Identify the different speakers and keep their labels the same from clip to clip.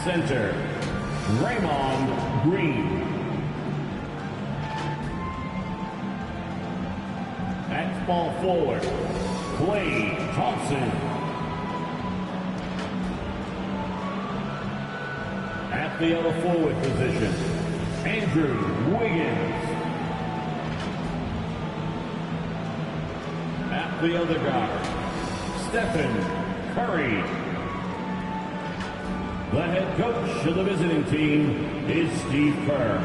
Speaker 1: center, Raymond Green. At small forward, Clay Thompson. At the other forward position, Andrew Wiggins. At the other guard, Stephen Curry. The head coach of the visiting team is Steve Kerr.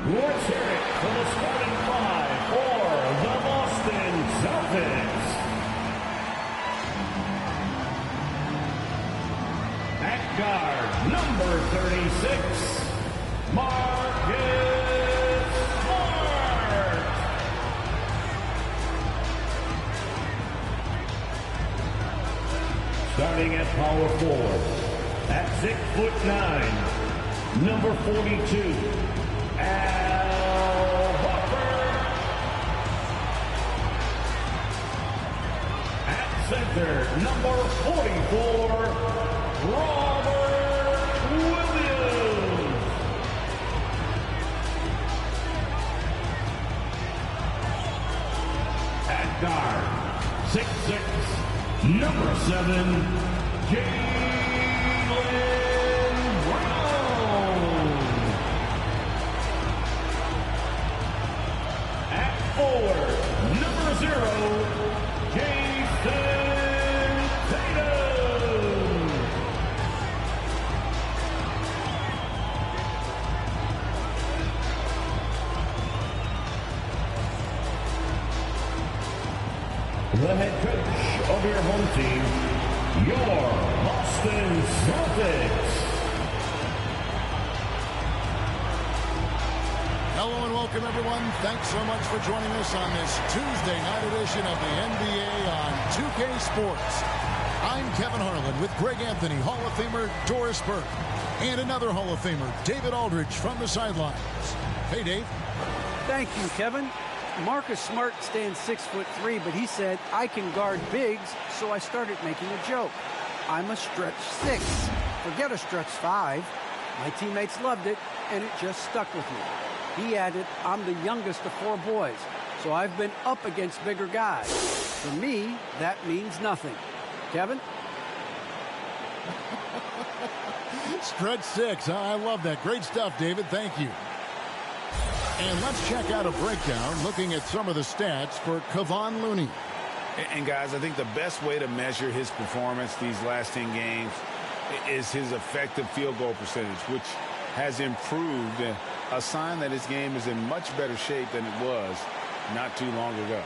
Speaker 1: Let's hear it for the starting five for the Boston Celtics. At guard, number 36, Marcus Smart. Starting at power forward, at 6'9", number 42, Al Horford. At center, number 44, Robert Williams. At guard, 6'6", number 7, Jaylen Brown. At forward, number 0, Jason Tatum. The head coach of your home team, your Boston Celtics.
Speaker 2: Hello and welcome, everyone. Thanks so much for joining us on this Tuesday night edition of the NBA on 2K Sports. I'm Kevin Harlan with Greg Anthony, Hall of Famer Doris Burke, and another Hall of Famer, David Aldridge, from the sidelines. Hey, Dave.
Speaker 3: Thank you, Kevin. Marcus Smart stands 6'3", but he said, I can guard bigs, so I started making a joke. I'm a stretch 6. Forget a stretch 5. My teammates loved it, and it just stuck with me. He added, I'm the youngest of 4 boys, so I've been up against bigger guys. For me, that means nothing. Kevin?
Speaker 2: Stretch 6. I love that. Great stuff, David. Thank you. And let's check out a breakdown looking at some of the stats for Kevon Looney.
Speaker 4: And guys, I think the best way to measure his performance these last 10 games is his effective field goal percentage, which has improved, a sign that his game is in much better shape than it was not too long ago.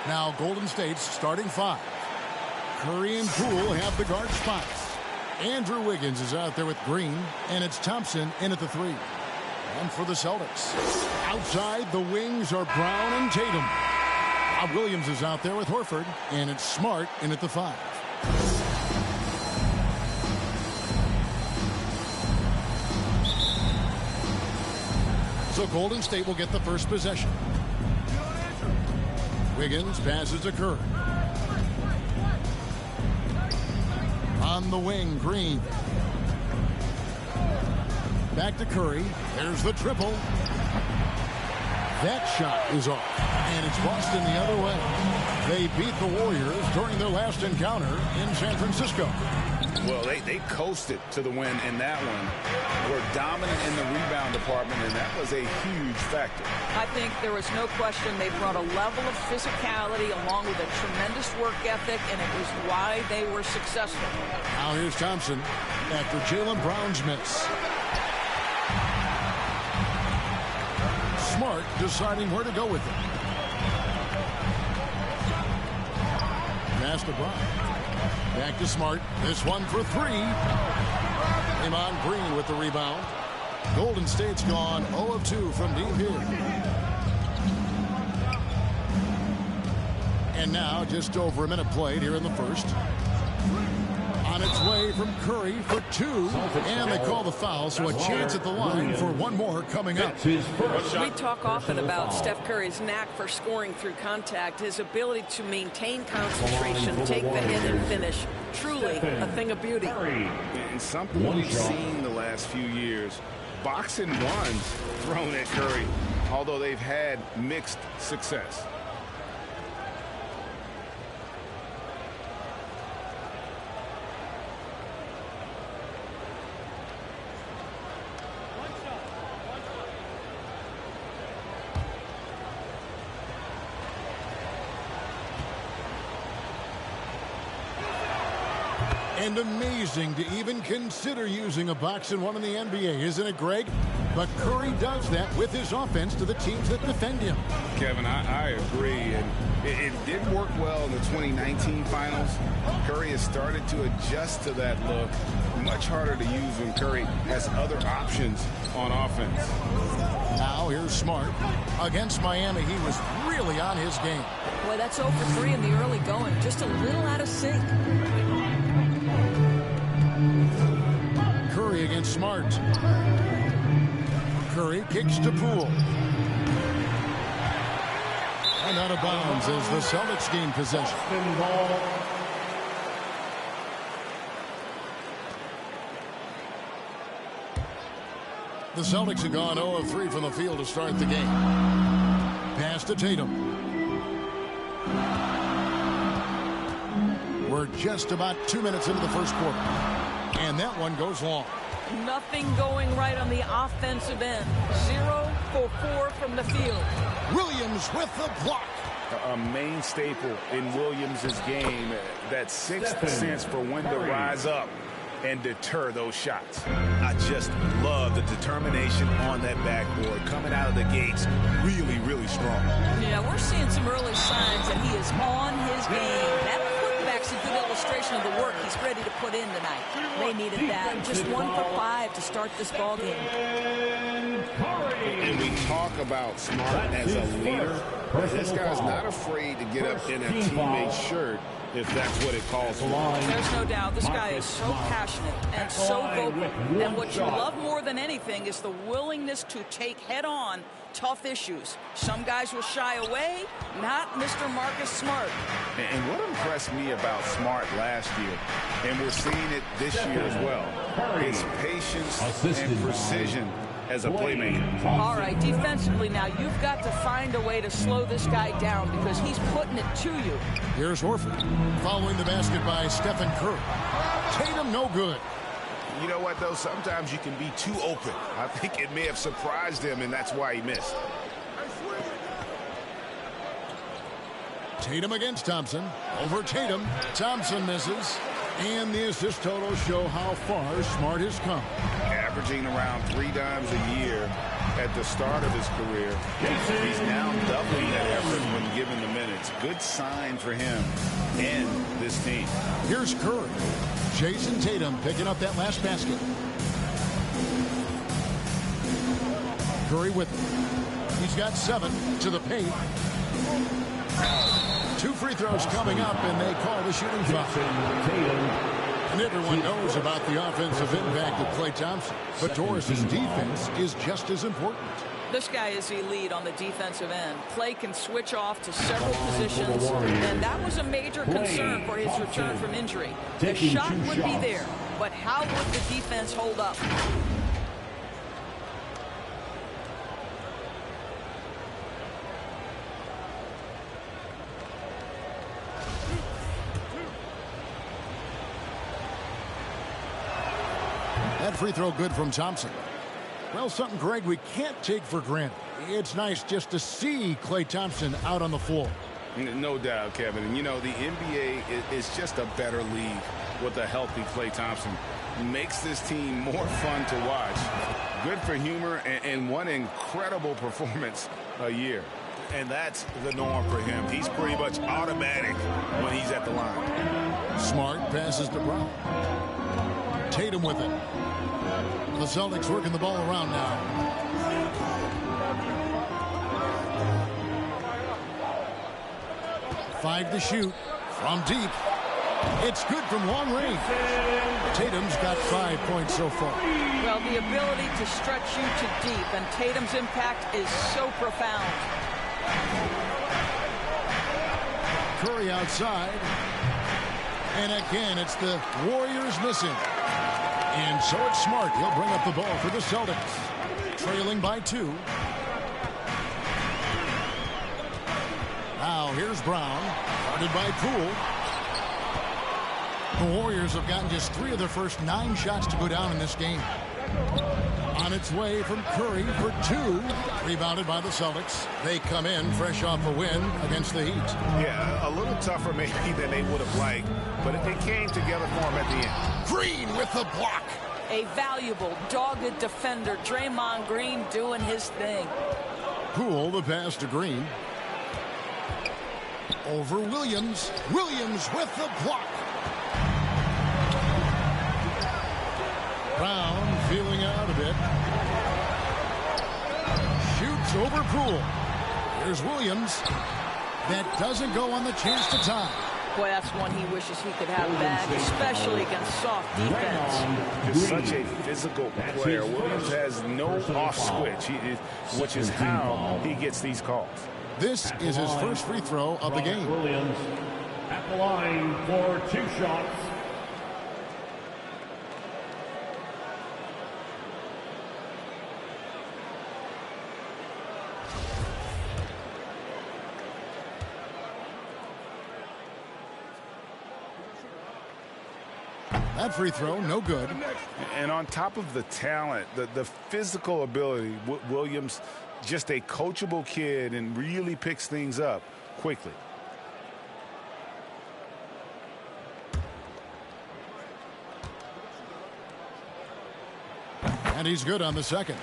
Speaker 2: Now Golden State's starting 5. Curry and Poole have the guard spots. Andrew Wiggins is out there with Green, and it's Thompson in at the 3. And for the Celtics, outside the wings are Brown and Tatum. Rob Williams is out there with Horford, and it's Smart in at the 5. So Golden State will get the first possession. Wiggins passes to Curry. On the wing, Green. Back to Curry. There's the triple. That shot is off. And it's Boston the other way. They beat the Warriors during their last encounter in San Francisco.
Speaker 4: Well, they coasted to the win in that one. Were dominant in the rebound department, and that was a huge factor.
Speaker 5: I think there was no question they brought a level of physicality along with a tremendous work ethic, and it was why they were successful.
Speaker 2: Now here's Thompson after Jaylen Brown's miss. Smart deciding where to go with it. Pass to Brown. Back to Smart. This one for 3. Raymond Green with the rebound. Golden State's gone 0 of 2 from deep here. And now just over a minute played here in the first. On On its way from Curry for 2. And they call the foul, so a chance at the line for one more coming up.
Speaker 6: We talk often about Steph Curry's knack for scoring through contact, his ability to maintain concentration, take the hit and finish. Truly a thing of beauty.
Speaker 4: And something we've seen the last few years, boxing ones thrown at Curry, although they've had mixed success.
Speaker 2: And amazing to even consider using a box and one in the NBA, isn't it, Greg? But Curry does that with his offense to the teams that defend him.
Speaker 4: Kevin, I agree. And it did work well in the 2019 finals. Curry has started to adjust to that look. Much harder to use when Curry has other options on offense.
Speaker 2: Now here's Smart. Against Miami, he was really on his game.
Speaker 5: Boy, that's 0 for 3 in the early going. Just a little out of sync.
Speaker 2: Curry against Smart. Curry kicks to Poole. And out of bounds as the Celtics gain possession. The Celtics have gone 0 of 3 from the field to start the game. Pass to Tatum. We're just about 2 minutes into the first quarter. And that one goes long.
Speaker 5: Nothing going right on the offensive end. 0 for 4 from the field.
Speaker 2: Williams with the block.
Speaker 4: A main staple in Williams' game, that sixth sense for when to rise up and deter those shots. I just love the determination on that backboard. Coming out of the gates, really, really strong.
Speaker 5: Yeah, we're seeing some early signs that he is on his game. That putback's a good illustration of the work he's ready to put in tonight. They needed that. Just 1 for 5 to start this ball game.
Speaker 4: And we talk about Smart as a leader. This guy's not afraid to get up in a teammate's shirt if that's what it calls for.
Speaker 5: There's no doubt. This guy is so passionate and so vocal. And what you love more than anything is the willingness to take head-on tough issues. Some guys will shy away, not Mr. Marcus Smart.
Speaker 4: And what impressed me about Smart last year, and we're seeing it this year as well, is patience and precision as a playmaker.
Speaker 5: All right, defensively now, you've got to find a way to slow this guy down because he's putting it to you.
Speaker 2: Here's Horford following the basket by Stephen Curry. Tatum no good.
Speaker 4: You know what, though? Sometimes you can be too open. I think it may have surprised him, and that's why he missed.
Speaker 2: Tatum against Thompson. Over Tatum. Thompson misses. And the assist totals show how far Smart has come.
Speaker 4: Averaging around 3 times a year at the start of his career. He's now doubling that effort when given the minutes. Good sign for him and this team.
Speaker 2: Here's Curry. Jason Tatum picking up that last basket. Curry with it. He's got 7 to the paint. 2 free throws coming up, and they call the shooting foul. And everyone knows about the offensive impact of Klay Thompson, but Torres's defense is just as important.
Speaker 5: This guy is elite on the defensive end. Klay can switch off to several positions, and that was a major concern for his return from injury. The shot would be there, but how would the defense hold up?
Speaker 2: That free throw good from Thompson. Well, something, Greg, we can't take for granted. It's nice just to see Klay Thompson out on the floor.
Speaker 4: No doubt, Kevin. And, you know, the NBA is just a better league with a healthy Klay Thompson. Makes this team more fun to watch. Good for humor and one incredible performance a year. And that's the norm for him. He's pretty much automatic when he's at the line.
Speaker 2: Smart passes to Brown. Tatum with it. The Celtics working the ball around now. Five to shoot from deep. It's good from long range. Tatum's got 5 points so far.
Speaker 5: Well, the ability to stretch you to deep, and Tatum's impact is so profound.
Speaker 2: Curry outside. And again, it's the Warriors missing. And so it's Smart. He'll bring up the ball for the Celtics. Trailing by 2. Now here's Brown. Guarded by Poole. The Warriors have gotten just 3 of their first 9 shots to go down in this game. On its way from Curry for 2. Rebounded by the Celtics. They come in fresh off a win against the Heat.
Speaker 4: Yeah, a little tougher maybe than they would have liked, but it came together for them at the end.
Speaker 2: Green with the block.
Speaker 5: A valuable, dogged defender. Draymond Green doing his thing.
Speaker 2: Poole, the pass to Green. Over Williams. Williams with the block. Brown feeling out a bit. Shoots over Poole. Here's Williams. That doesn't go on the chance to tie.
Speaker 5: Boy, that's one he wishes he could have back, especially against soft defense.
Speaker 4: Just such a physical player. Williams has no off switch, which is how he gets these calls.
Speaker 2: This is his first free throw of the game.
Speaker 1: Williams at the line for 2 shots.
Speaker 2: That free throw, no good.
Speaker 4: And on top of the talent, the physical ability, Williams, just a coachable kid and really picks things up quickly.
Speaker 2: And he's good on the second.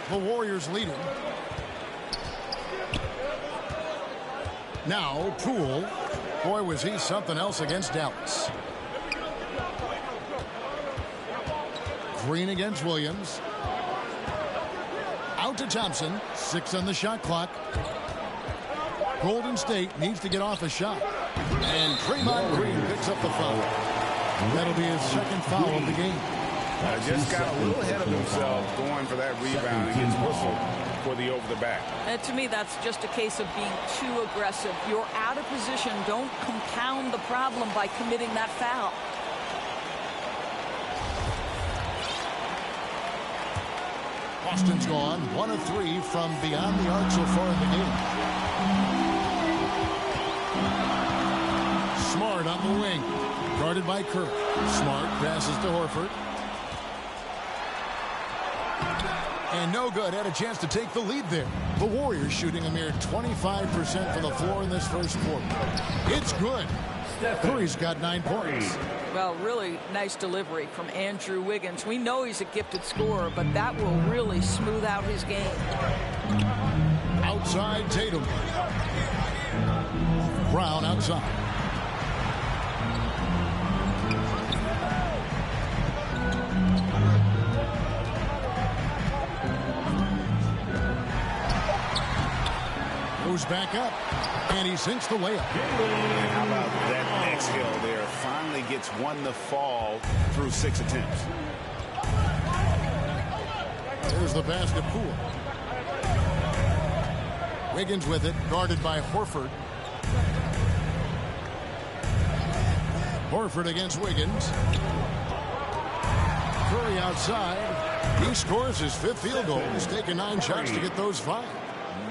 Speaker 2: The Warriors lead him. Now, Poole. Boy, was he something else against Dallas. Green against Williams. Out to Thompson. 6 on the shot clock. Golden State needs to get off a shot. And Draymond Green picks up the foul. That'll be his second foul of the game.
Speaker 4: Just got a little ahead of himself going for that rebound and gets whistled for the over the back.
Speaker 5: And to me, that's just a case of being too aggressive. You're out of position. Don't compound the problem by committing that foul.
Speaker 2: Boston's gone 1 of 3 from beyond the arc so far in the game. Smart on the wing. Guarded by Curry. Smart passes to Horford. And no good. Had a chance to take the lead there. The Warriors shooting a mere 25% from the floor in this first quarter. It's good. Curry's got 9 points.
Speaker 5: Well, really nice delivery from Andrew Wiggins. We know he's a gifted scorer, but that will really smooth out his game.
Speaker 2: Outside Tatum. Brown outside. Goes back up, and he sinks the layup.
Speaker 4: And how about that exhale there? Finally gets one to fall through 6 attempts.
Speaker 2: There's the basket. Poole. Wiggins with it, guarded by Horford. Horford against Wiggins. Curry outside. He scores his 5th field goal. He's taken 9 shots to get those 5.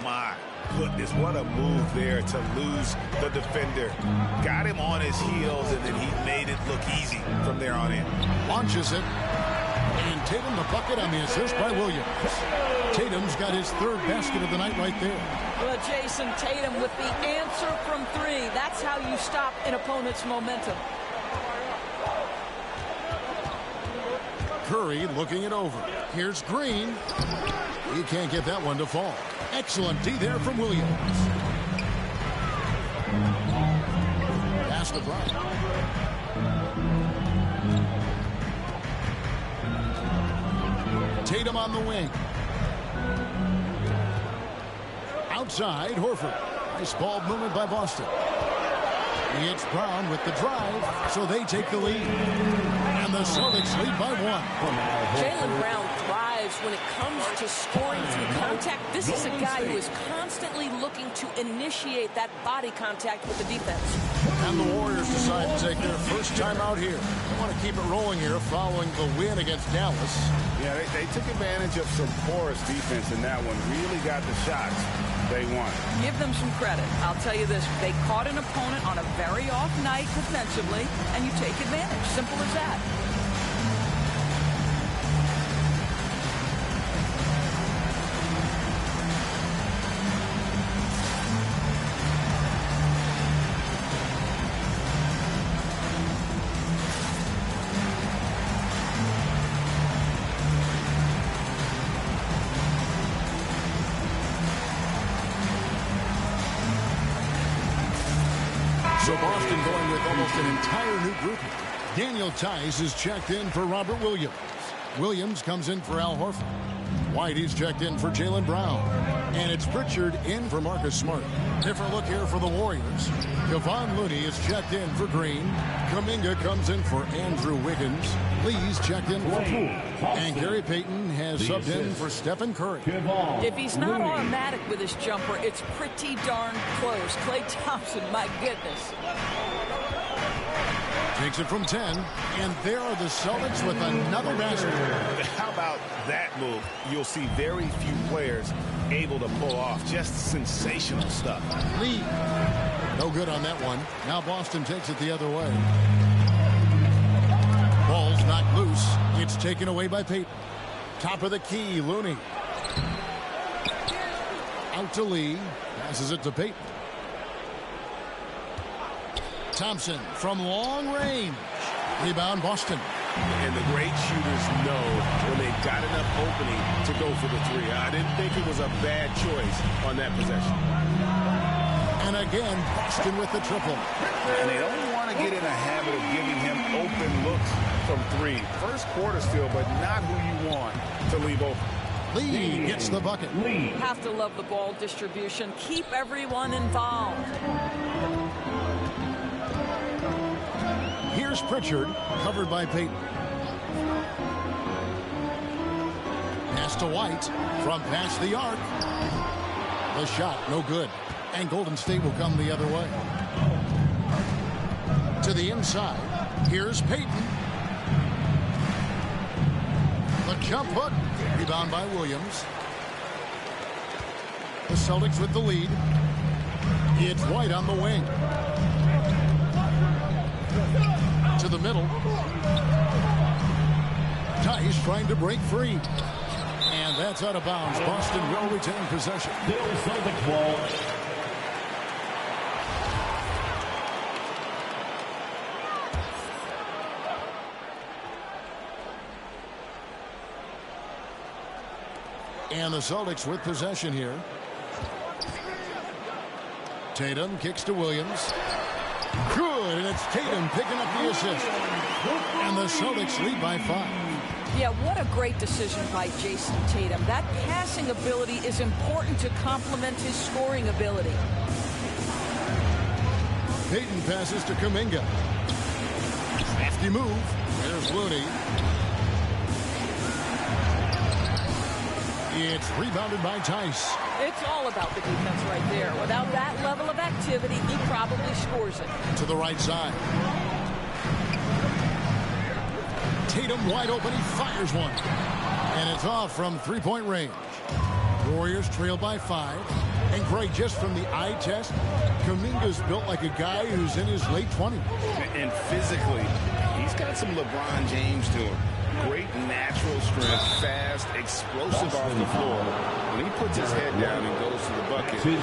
Speaker 4: My goodness, what a move there to lose the defender. Got him on his heels, and then he made it look easy from there on in.
Speaker 2: Launches it. And Tatum the bucket on the assist by Williams. Tatum's got his 3rd basket of the night right there.
Speaker 5: Well, Jason Tatum with the answer from 3. That's how you stop an opponent's momentum.
Speaker 2: Curry looking it over. Here's Green. He can't get that one to fall. Excellent D there from Williams. Pass to Brown. Tatum on the wing. Outside, Horford. Nice ball movement by Boston. It's Brown with the drive, so they take the lead. And the Celtics lead by 1.
Speaker 6: Jaylen Brown thrives when it comes to scoring through contact. This is a guy who is constantly looking to initiate that body contact with the defense.
Speaker 2: And the Warriors decide to take their first time out here. They want to keep it rolling here following the win against Dallas.
Speaker 4: Yeah, they took advantage of some porous defense in that one. Really got the shots they want.
Speaker 5: Give them some credit. I'll tell you this. They caught an opponent on a very off night defensively, and you take advantage. Simple as that.
Speaker 2: So Boston going with almost an entire new group. Daniel Tice is checked in for Robert Williams. Williams comes in for Al Horford. Whitey's checked in for Jaylen Brown. And it's Pritchard in for Marcus Smart. Different look here for the Warriors. Kevon Looney is checked in for Green. Kuminga comes in for Andrew Wiggins. Lee's checked in for Poole. And Gary Payton has subbed in for Stephen Curry.
Speaker 5: If he's not automatic with his jumper, it's pretty darn close. Klay Thompson, my goodness.
Speaker 2: Takes it from 10, and there are the Celtics with another basket.
Speaker 4: How about that move? You'll see very few players able to pull off. Just sensational stuff.
Speaker 2: Lee, no good on that one. Now Boston takes it the other way. Ball's knocked loose. It's taken away by Payton. Top of the key, Looney. Out to Lee. Passes it to Payton. Thompson from long range. Rebound Boston.
Speaker 4: And the great shooters know when they've got enough opening to go for the three. I didn't think it was a bad choice on that possession.
Speaker 2: And again, Boston with the triple.
Speaker 4: And they don't want to get in a habit of giving him open looks from three. First quarter still, but not who you want to leave open.
Speaker 2: Lee gets the bucket.
Speaker 5: Have to love the ball distribution. Keep everyone involved.
Speaker 2: Here's Pritchard, covered by Payton. Pass to White from past the arc. The shot, no good. And Golden State will come the other way. To the inside, here's Payton. The jump hook, rebound by Williams. The Celtics with the lead. It's White on the wing. To the middle. Tice trying to break free. And that's out of bounds. Boston will retain possession.
Speaker 1: Celtics ball.
Speaker 2: And the Celtics with possession here. Tatum kicks to Williams. Good, and it's Tatum picking up the assist. And the Celtics lead by 5.
Speaker 5: Yeah, what a great decision by Jason Tatum. That passing ability is important to complement his scoring ability.
Speaker 2: Payton passes to Kuminga. Crafty move. There's Looney. It's rebounded by Tice.
Speaker 5: It's all about the defense right there. Without that level of activity, he probably scores it.
Speaker 2: To the right side. Tatum wide open. He fires one. And it's off from three-point range. Warriors trail by 5. And Greg, just from the eye test, Kuminga's built like a guy who's in his late 20s.
Speaker 4: And physically, he's got some LeBron James to him. Great natural strength, fast, explosive off the floor. When he puts his head down and goes to the bucket, he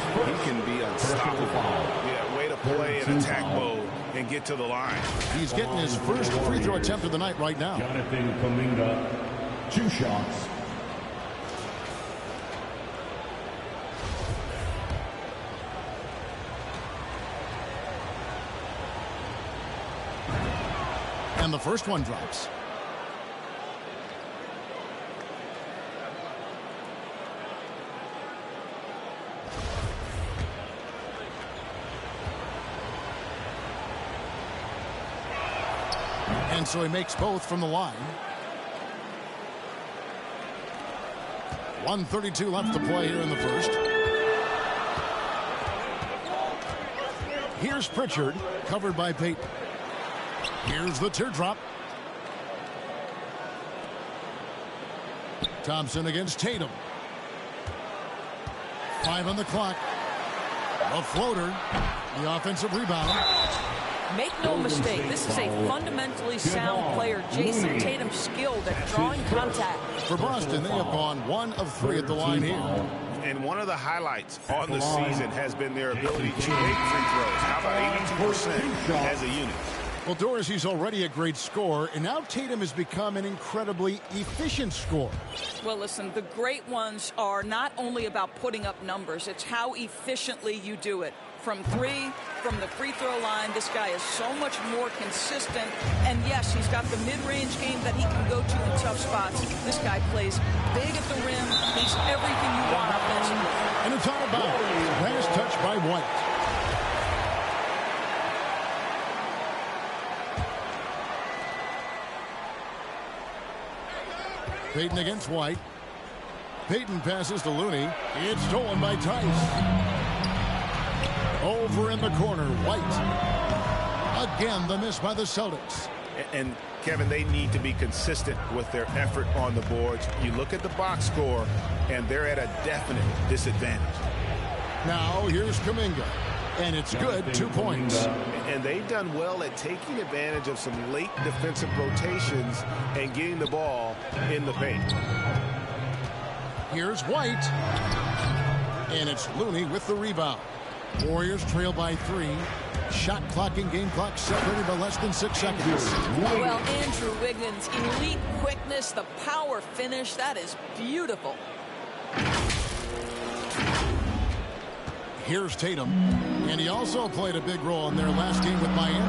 Speaker 4: can be unstoppable. Yeah, way to play an attack mode and get to the line.
Speaker 2: He's getting his first free throw attempt of the night right now.
Speaker 1: Jonathan Kuminga, 2 shots.
Speaker 2: And the first one drops. And so he makes both from the line. 1:32 left to play here in the first. Here's Pritchard, covered by Payton. Here's the teardrop. Thompson against Tatum. 5 on the clock. A floater. The offensive rebound.
Speaker 5: Make no mistake, this is a fundamentally sound player. Jason Tatum skilled at drawing contact.
Speaker 2: For Boston, they have gone 1 of 3 at the line here.
Speaker 4: And one of the highlights on the season has been their ability to make free throws. How about 82% as a unit?
Speaker 2: Well, Doris, he's already a great scorer, and now Tatum has become an incredibly efficient scorer.
Speaker 5: Well, listen, the great ones are not only about putting up numbers, it's how efficiently you do it. From 3, from the free throw line, this guy is so much more consistent. And yes, he's got the mid-range game that he can go to in tough spots. This guy plays big at the rim. He's everything you want offensively.
Speaker 2: And it's out of bounds. Last touch by White. Payton against White. Payton passes to Looney. It's stolen by Tice. Over in the corner, White. Again, the miss by the Celtics.
Speaker 4: And Kevin, they need to be consistent with their effort on the boards. You look at the box score, and they're at a definite disadvantage.
Speaker 2: Now, here's Kuminga. And it's good, 2 points.
Speaker 4: And they've done well at taking advantage of some late defensive rotations and getting the ball in the paint.
Speaker 2: Here's White. And it's Looney with the rebound. Warriors trail by 3. Shot clock and game clock separated by less than 6 seconds.
Speaker 5: Well, Andrew Wiggins, elite quickness, the power finish, that is beautiful.
Speaker 2: Here's Tatum, and he also played a big role in their last game with Miami.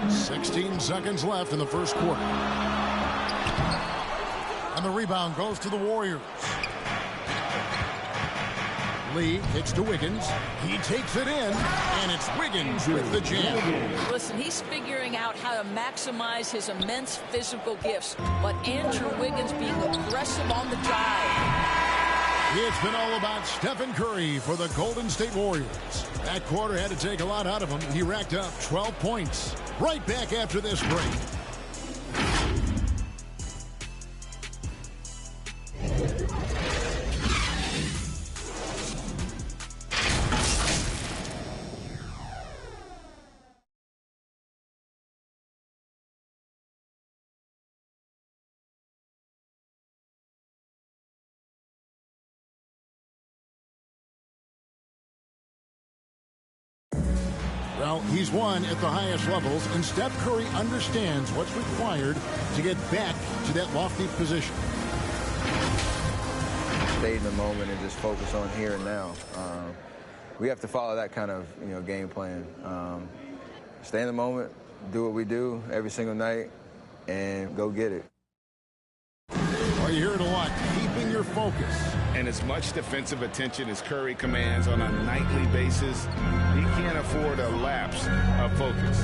Speaker 2: 16 seconds left in the first quarter. And the rebound goes to the Warriors. Lee hits to Wiggins. He takes it in, and it's Wiggins with the jam.
Speaker 5: Listen, he's figuring out how to maximize his immense physical gifts, but Andrew Wiggins being aggressive on the drive.
Speaker 2: It's been all about Stephen Curry for the Golden State Warriors. That quarter had to take a lot out of him. He racked up 12 points. Right back after this break. Well, he's won at the highest levels, and Steph Curry understands what's required to get back to that lofty position.
Speaker 7: Stay in the moment and just focus on here and now. We have to follow that kind of game plan. Stay in the moment, do what we do every single night, and go get it.
Speaker 2: Well, you hear it a lot, keeping your focus.
Speaker 4: And as much defensive attention as Curry commands on a nightly basis, he can't afford a lapse of focus.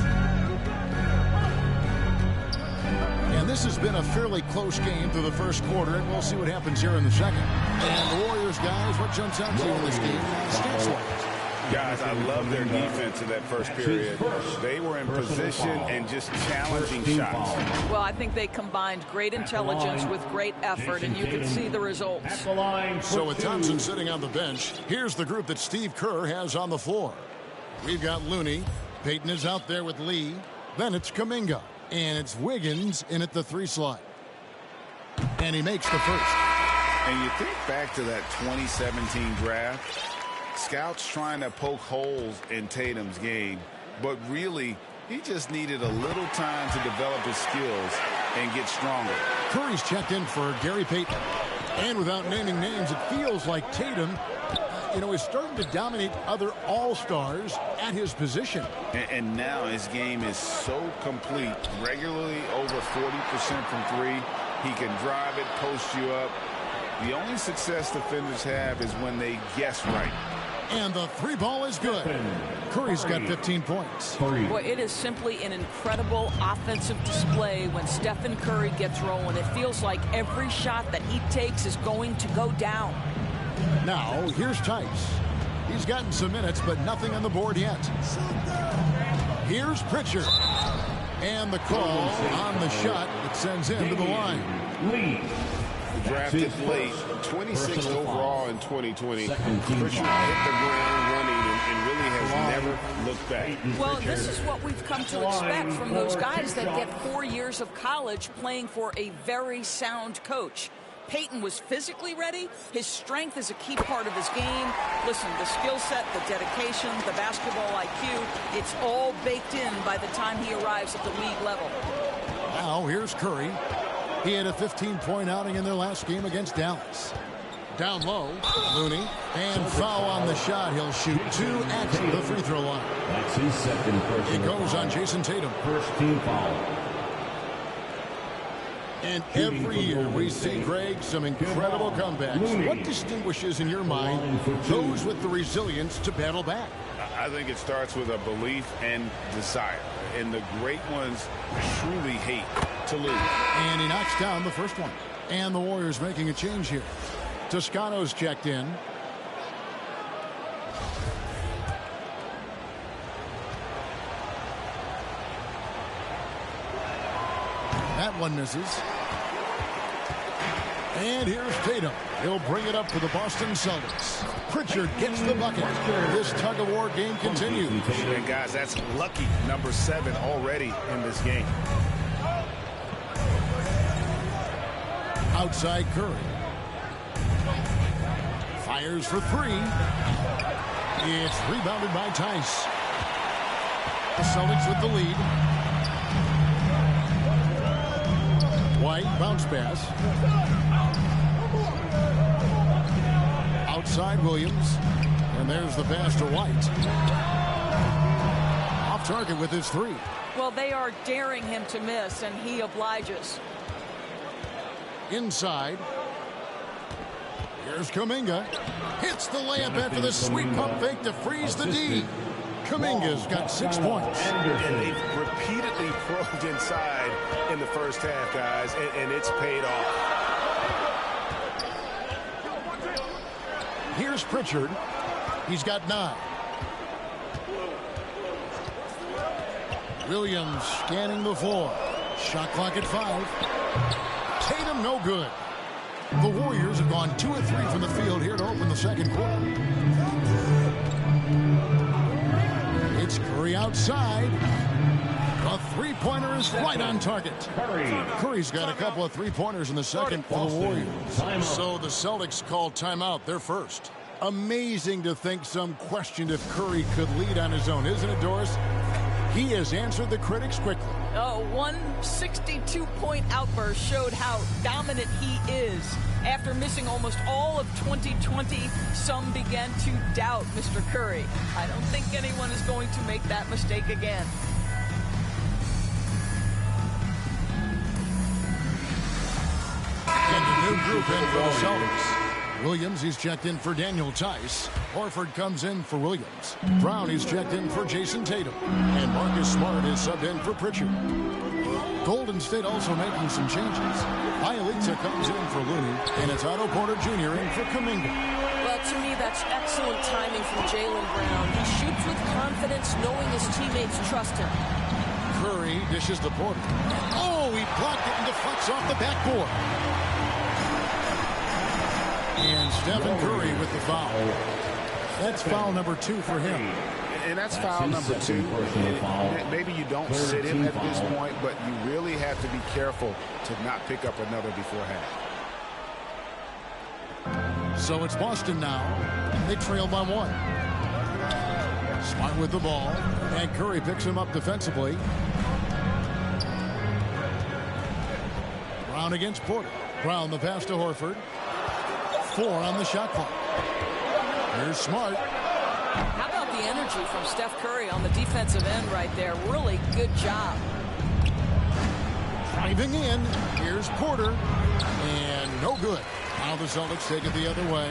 Speaker 2: And this has been a fairly close game through the first quarter, and we'll see what happens here in the second. And the Warriors, guys, what jumps out to you in this game? Stats-wise.
Speaker 4: Guys, I love their defense in that first period. They were in position and just challenging shots.
Speaker 5: Well, I think they combined great intelligence with great effort, and you can see the results.
Speaker 2: So with Thompson sitting on the bench, here's the group that Steve Kerr has on the floor. We've got Looney. Payton is out there with Lee. Then it's Kuminga. And it's Wiggins in at the 3 slot. And he makes the first.
Speaker 4: And you think back to that 2017 draft, scouts trying to poke holes in Tatum's game, but really, he just needed a little time to develop his skills and get stronger.
Speaker 2: Curry's checked in for Gary Payton. And without naming names, it feels like Tatum, is starting to dominate other all-stars at his position.
Speaker 4: And now his game is so complete, regularly over 40% from 3. He can drive it, post you up. The only success defenders have is when they guess right.
Speaker 2: And the three ball is good. Curry's got 15 points.
Speaker 5: Boy, it is simply an incredible offensive display when Stephen Curry gets rolling. It feels like every shot that he takes is going to go down.
Speaker 2: Now, here's Tice. He's gotten some minutes, but nothing on the board yet. Here's Pritchard. And the call on the shot that sends him to the line.
Speaker 4: Drafted late, 26th overall in 2020. Pritchard hit the ground running and really has never looked back.
Speaker 5: Well, this is what we've come to expect from those guys that get 4 years of college playing for a very sound coach. Peyton was physically ready. His strength is a key part of his game. Listen, the skill set, the dedication, the basketball IQ, it's all baked in by the time he arrives at the league level.
Speaker 2: Now, here's Curry. He had a 15-point outing in their last game against Dallas. Down low, Looney, and foul on the shot. He'll shoot 2 at the free throw line.
Speaker 1: That's his second personal
Speaker 2: It goes
Speaker 1: foul.
Speaker 2: on Jason Tatum.
Speaker 1: First team foul.
Speaker 2: And every year we see, Greg, some incredible comebacks. What distinguishes, in your mind, those with the resilience to battle back?
Speaker 4: I think it starts with a belief and desire. And the great ones truly hate to lose.
Speaker 2: And he knocks down the first one. And the Warriors making a change here. Toscano's checked in. That one misses. And here's Tatum. He'll bring it up for the Boston Celtics. Pritchard gets the bucket. This tug-of-war game continues.
Speaker 4: And guys, that's lucky number 7 already in this game.
Speaker 2: Outside Curry. Fires for 3. It's rebounded by Tice. The Celtics with the lead. White, bounce pass. Outside Williams. And there's the pass to White. Off target with his 3.
Speaker 5: Well, they are daring him to miss, and he obliges.
Speaker 2: Inside. Here's Kuminga. Hits the layup after the sweep pump fake to freeze the D. Kuminga's got 6 points.
Speaker 4: And they've repeatedly probed inside in the first half, guys, and it's paid off.
Speaker 2: Here's Pritchard. He's got 9. Williams scanning the floor. Shot clock at 5. Tatum no good. The Warriors have gone 2 of 3 from the field here to open the second quarter. It's Curry outside. A three-pointer is right on target. Curry's got a couple of three-pointers in the second for the Warriors. So the Celtics called timeout. They're first. Amazing to think some questioned if Curry could lead on his own, isn't it, Doris? He has answered the critics quickly.
Speaker 5: One 62-point outburst showed how dominant he is. After missing almost all of 2020, some began to doubt Mr. Curry. I don't think anyone is going to make that mistake again.
Speaker 2: And the new group in for the Celtics. Williams, he's checked in for Daniel Tice. Horford comes in for Williams. Brown, he's checked in for Jason Tatum. And Marcus Smart is subbed in for Pritchard. Golden State also making some changes. Bielitsa comes in for Looney, and it's Otto Porter Jr. in for Kuminga.
Speaker 6: Well, to me, that's excellent timing from Jaylen Brown. He shoots with confidence, knowing his teammates trust him.
Speaker 2: Curry dishes to Porter. Oh, he blocked it and deflects off the backboard. And Stephen Curry with the foul. That's foul number 2 for him.
Speaker 4: And that's foul number 2. And maybe you don't sit him at this point, but you really have to be careful to not pick up another before half.
Speaker 2: So it's Boston now. They trail by 1. Smart with the ball. And Curry picks him up defensively. Brown against Porter. Brown the pass to Horford. 4 on the shot clock. Here's Smart.
Speaker 5: How about the energy from Steph Curry on the defensive end right there? Really good job.
Speaker 2: Driving in. Here's Porter. And no good. Now the Celtics take it the other way.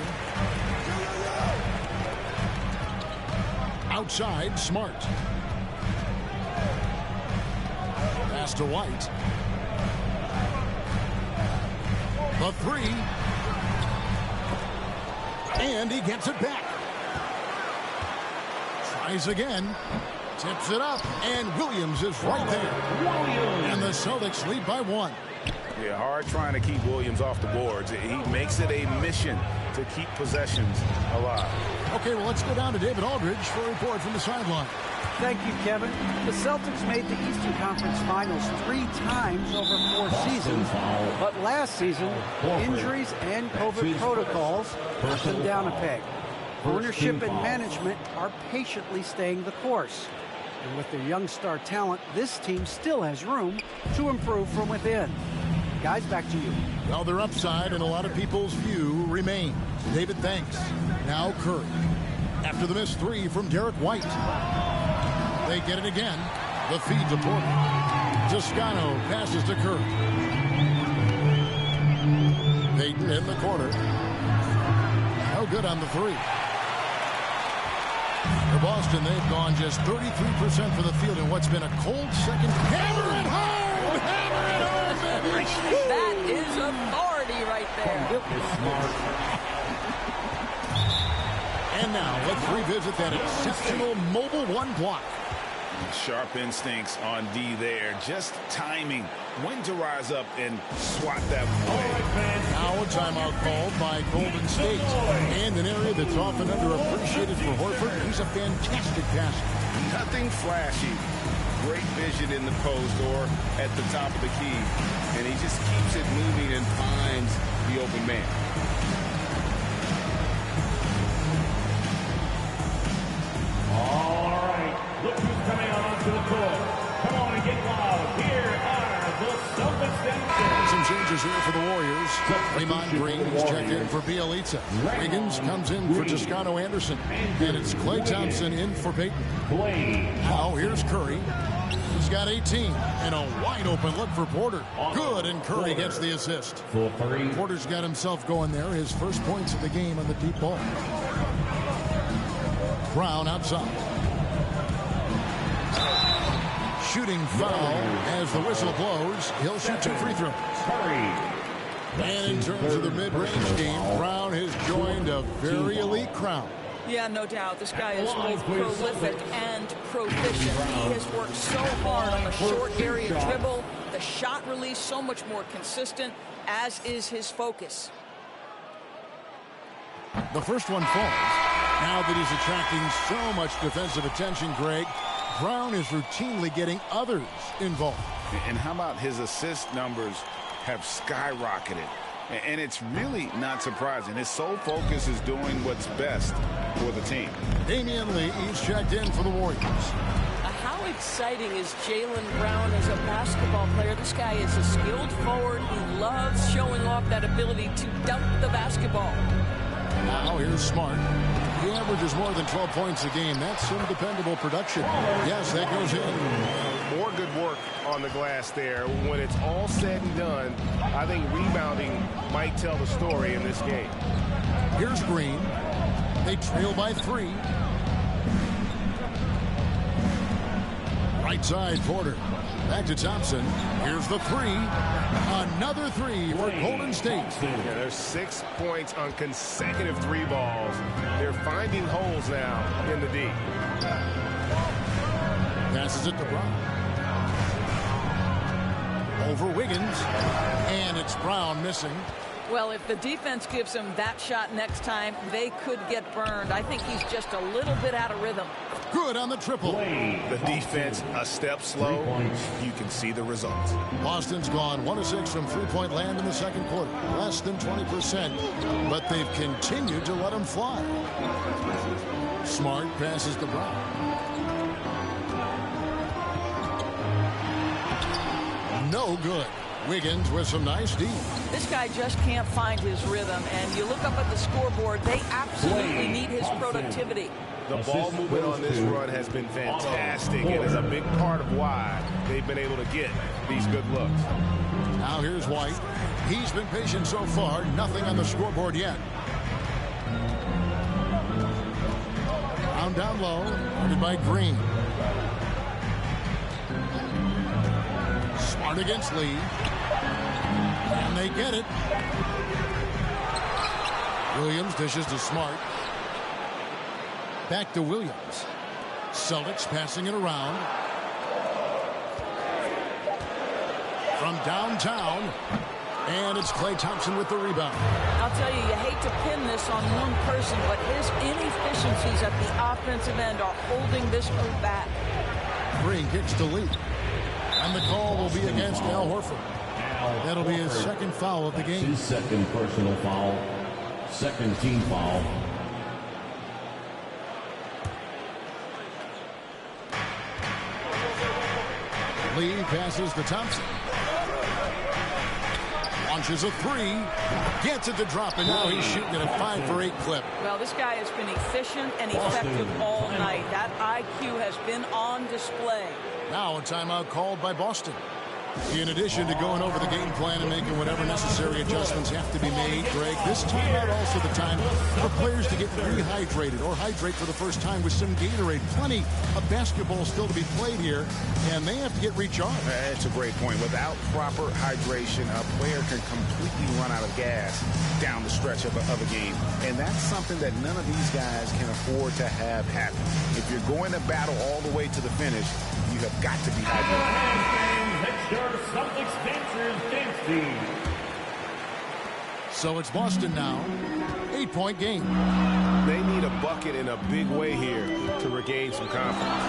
Speaker 2: Outside, Smart. Pass to White. The three. And he gets it back. Tries again. Tips it up. And Williams is right there. And the Celtics lead by 1.
Speaker 4: Yeah, hard trying to keep Williams off the boards. He makes it a mission to keep possessions alive.
Speaker 2: Okay, well, let's go down to David Aldridge for a report from the sideline.
Speaker 3: Thank you, Kevin. The Celtics made the Eastern Conference Finals 3 times over 4 seasons. But last season, injuries and COVID protocols pushed them down a peg. Ownership and management are patiently staying the course. And with their young star talent, this team still has room to improve from within. Guys, back to you.
Speaker 2: Well, their upside in a lot of people's view remains. David, thanks. Now Curry. After the missed 3 from Derek White. They get it again. The feed to Porter. Toscano passes to Curry. Payton in the corner. No good on the 3. For Boston, they've gone just 33% for the field in what's been a cold second. Hammer it home! Hammer it home, baby!
Speaker 5: That is authority right there.
Speaker 2: And now let's revisit that exceptional mobile 1 block.
Speaker 4: Sharp instincts on D there. Just timing when to rise up and swat that away.
Speaker 2: Now a timeout called by Golden State. And an area that's often underappreciated for Horford. He's a fantastic passer.
Speaker 4: Nothing flashy. Great vision in the post or at the top of the key. And he just keeps it moving and finds the open man.
Speaker 1: All right, look who's coming onto the court. Come on and get loud. Here are the Celtics downstairs.
Speaker 2: Some changes here for the Warriors. Raymond Green is checked in for Bielitsa. Wiggins comes in for Toscano Anderson. And it's Klay Thompson in for Payton. Now here's Curry. He's got 18. And a wide open look for Porter. Good, and Curry gets the assist. Porter's got himself going there. His first points of the game on the deep ball. Brown outside. Shooting foul as the whistle blows. He'll shoot 2 free throws. And in terms of the mid-range game, Brown has joined a very elite crowd.
Speaker 5: Yeah, no doubt. This guy is both prolific and proficient. He has worked so hard on the short area dribble. The shot release so much more consistent, as is his focus.
Speaker 2: The first one falls. Now that he's attracting so much defensive attention, Greg, Brown is routinely getting others involved.
Speaker 4: And how about his assist numbers have skyrocketed? And it's really not surprising. His sole focus is doing what's best for the team.
Speaker 2: Damian Lee is checked in for the Warriors.
Speaker 6: How exciting is Jaylen Brown as a basketball player? This guy is a skilled forward who loves showing off that ability to dunk the basketball.
Speaker 2: Now here's Smart. He averages more than 12 points a game. That's some dependable production. Yes, that goes in.
Speaker 8: More good work on the glass there. When it's all said and done, I think rebounding might tell the story in this game.
Speaker 2: Here's Green. They trail by 3. Right side, Porter. Back to Thompson. Here's the 3. Another 3 for Golden State.
Speaker 8: Yeah, there's 6 points on consecutive 3 balls. They're finding holes now in the D.
Speaker 2: Passes it to Brown. Over Wiggins. And it's Brown missing.
Speaker 5: Well, if the defense gives him that shot next time, they could get burned. I think he's just a little bit out of rhythm.
Speaker 2: Good on the triple.
Speaker 8: The defense a step slow. You can see the results.
Speaker 2: Boston's gone 1 of 6 from three-point land in the second quarter. Less than 20%. But they've continued to let him fly. Smart passes to Brown. No good. Wiggins with some nice D.
Speaker 5: This guy just can't find his rhythm, and you look up at the scoreboard, they absolutely need his productivity.
Speaker 8: The ball movement on this run has been fantastic and is a big part of why they've been able to get these good looks.
Speaker 2: Now here's White. He's been patient so far. Nothing on the scoreboard yet. Brown Brown down low, guarded by Green. Smart against Lee. And they get it. Williams dishes to Smart. Back to Williams. Celtics passing it around. From downtown. And it's Klay Thompson with the rebound.
Speaker 5: I'll tell you, you hate to pin this on one person, but his inefficiencies at the offensive end are holding this group back.
Speaker 2: Green kicks to Lee. And the call will be against Al Horford. That'll be his second foul of the game.
Speaker 1: His second personal foul. Second team foul.
Speaker 2: Lee passes to Thompson. Launches a three. Gets it to drop, and now he's shooting at a 5-for-8 clip.
Speaker 5: Well, this guy has been efficient and effective all night. That IQ has been on display.
Speaker 2: Now a timeout called by Boston. In addition to going over the game plan and making whatever necessary adjustments have to be made, Greg, this timeout also the time for players to get rehydrated or hydrate for the first time with some Gatorade. Plenty of basketball still to be played here, and they have to get recharged.
Speaker 4: That's a great point. Without proper hydration, a player can completely run out of gas down the stretch of a game. And that's something that none of these guys can afford to have happen. If you're going to battle all the way to the finish, you have got to be hydrated.
Speaker 1: Celtics dancers dancing.
Speaker 2: So it's Boston now. 8-point game.
Speaker 8: They need a bucket in a big way here to regain some confidence.